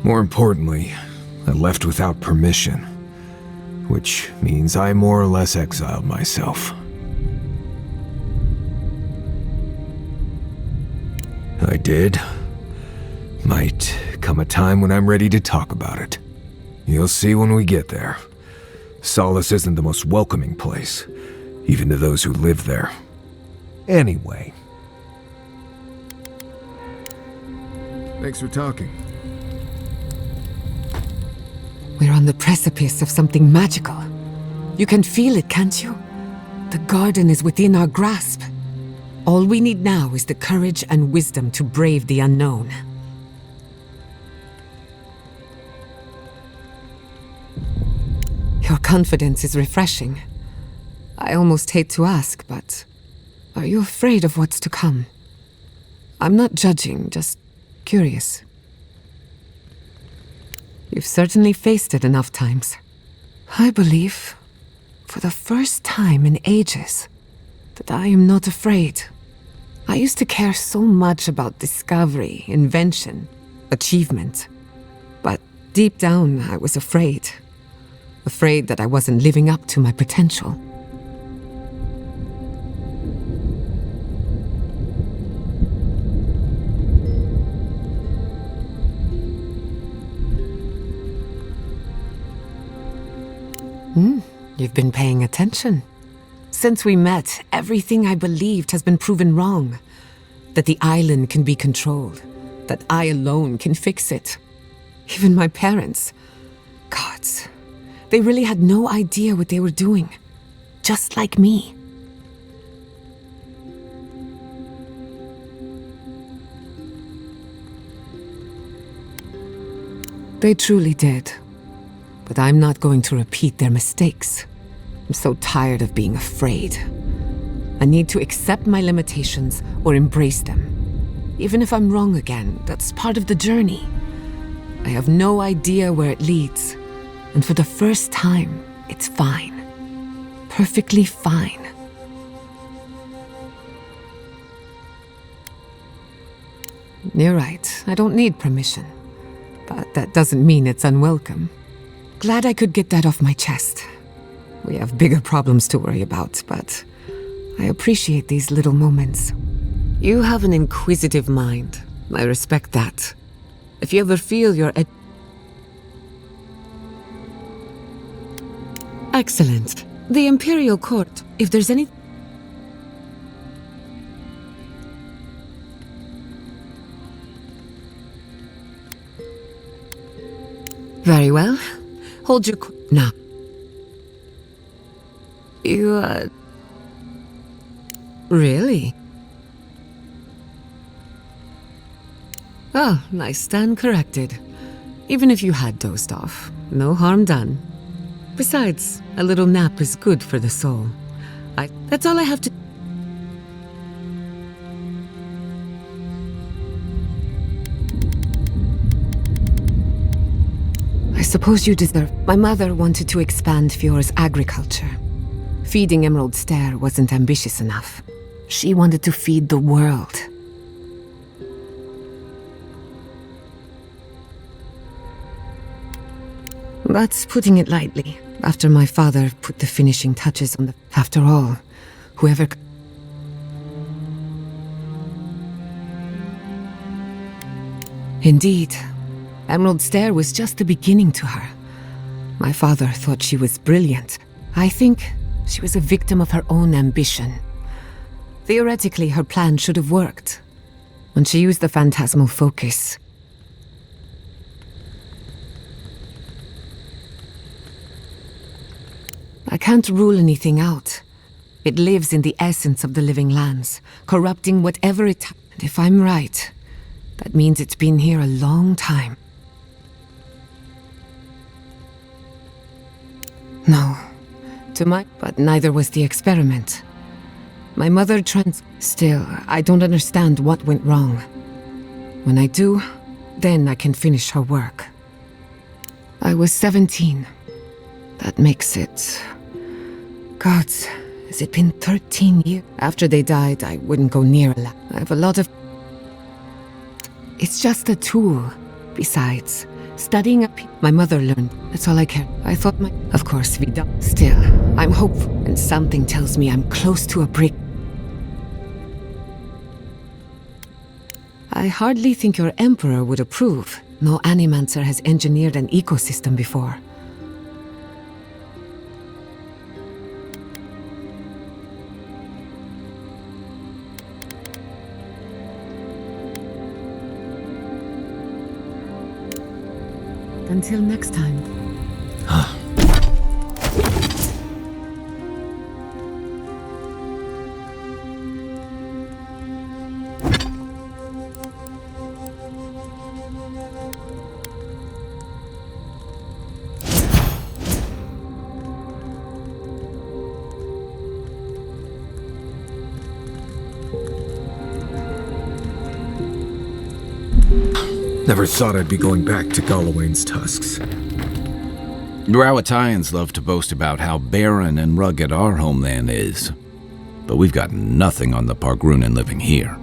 Speaker 13: More importantly, I left without permission, which means I more or less exiled myself. I did. Might come a time when I'm ready to talk about it. You'll see when we get there. Solace isn't the most welcoming place, even to those who live there. Anyway.
Speaker 8: Thanks for talking.
Speaker 7: We're on the precipice of something magical. You can feel it, can't you? The garden is within our grasp. All we need now is the courage and wisdom to brave the unknown. Your confidence is refreshing. I almost hate to ask, but are you afraid of what's to come? I'm not judging, just curious. You've certainly faced it enough times. I believe, for the first time in ages, that I am not afraid. I used to care so much about discovery, invention, achievement. But deep down, I was afraid. Afraid that I wasn't living up to my potential. You've been paying attention. Since we met, everything I believed has been proven wrong. That the island can be controlled. That I alone can fix it. Even my parents. Gods. They really had no idea what they were doing. Just like me. They truly did. But I'm not going to repeat their mistakes. I'm so tired of being afraid. I need to accept my limitations or embrace them. Even if I'm wrong again, that's part of the journey. I have no idea where it leads. And for the first time, it's fine. Perfectly fine. You're right, I don't need permission. But that doesn't mean it's unwelcome. Glad I could get that off my chest. We have bigger problems to worry about, but I appreciate these little moments. You have an inquisitive mind. I respect that. If you ever feel you're Excellent. The Imperial Court, if there's any... Very well. Hold your... Now. You, Really? Oh, I stand corrected. Even if you had dozed off, no harm done. Besides, a little nap is good for the soul. That's all I have to... I suppose you deserve... My mother wanted to expand Fiore's agriculture. Feeding Emerald Stair wasn't ambitious enough. She wanted to feed the world. That's putting it lightly, after my father put the finishing touches on the... After all, whoever... Indeed, Emerald Stair was just the beginning to her. My father thought she was brilliant. I think she was a victim of her own ambition. Theoretically, her plan should have worked. When she used the phantasmal focus... I can't rule anything out. It lives in the essence of the living lands, corrupting whatever it... And if I'm right, that means it's been here a long time. No. But neither was the experiment. My mother Still, I don't understand what went wrong. When I do, then I can finish her work. I was 17. That makes it... Gods, has it been 13 years? After they died, I wouldn't go near a lab. I have a lot of... It's just a tool. Besides, studying my mother learned. That's all I care. I thought Of course, we don't. Still, I'm hopeful, and something tells me I'm close to a break. I hardly think your Emperor would approve. No Animancer has engineered an ecosystem before. Until next time.
Speaker 13: Never thought I'd be going back to Galawain's tusks.
Speaker 2: Rawatayans love to boast about how barren and rugged our homeland is, but we've got nothing on the Pargrunan living here.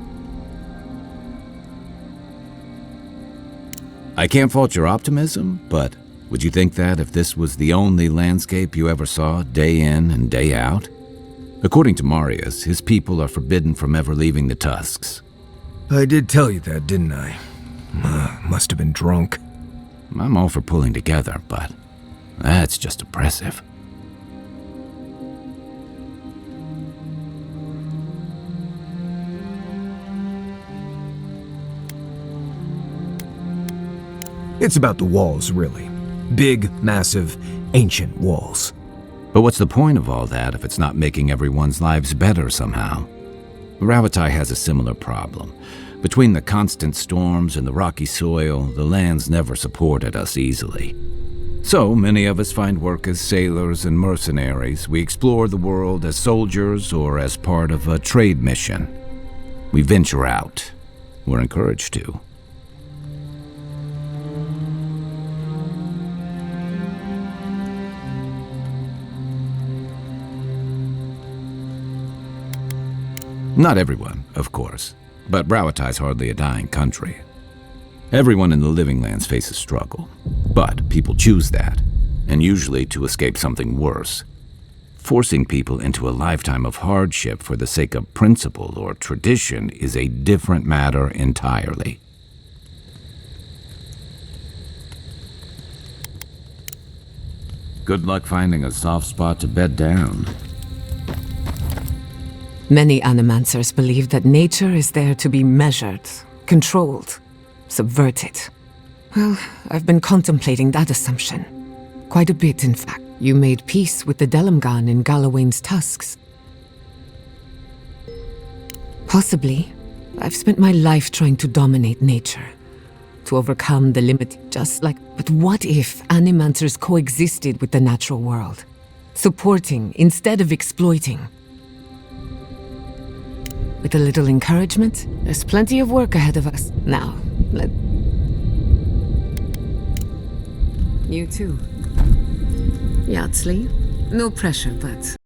Speaker 2: I can't fault your optimism, but would you think that if this was the only landscape you ever saw day in and day out? According to Marius, his people are forbidden from ever leaving the tusks.
Speaker 13: I did tell you that, didn't I? Must have been drunk.
Speaker 2: I'm all for pulling together, but that's just oppressive.
Speaker 13: It's about the walls, really. Big, massive, ancient walls.
Speaker 2: But what's the point of all that if it's not making everyone's lives better somehow? Ravatai has a similar problem. Between the constant storms and the rocky soil, the lands never supported us easily. So many of us find work as sailors and mercenaries. We explore the world as soldiers or as part of a trade mission. We venture out. We're encouraged to. Not everyone, of course. But Rawatai's hardly a dying country. Everyone in the Living Lands faces struggle, but people choose that, and usually to escape something worse. Forcing people into a lifetime of hardship for the sake of principle or tradition is a different matter entirely. Good luck finding a soft spot to bed down.
Speaker 7: Many Animancers believe that nature is there to be measured, controlled, subverted. Well, I've been contemplating that assumption. Quite a bit, in fact. You made peace with the Delamgan in Galawain's tusks. Possibly. I've spent my life trying to dominate nature, to overcome the limit, But what if Animancers coexisted with the natural world? Supporting instead of exploiting. With a little encouragement, there's plenty of work ahead of us. Now, You too. Yatsli, no pressure, but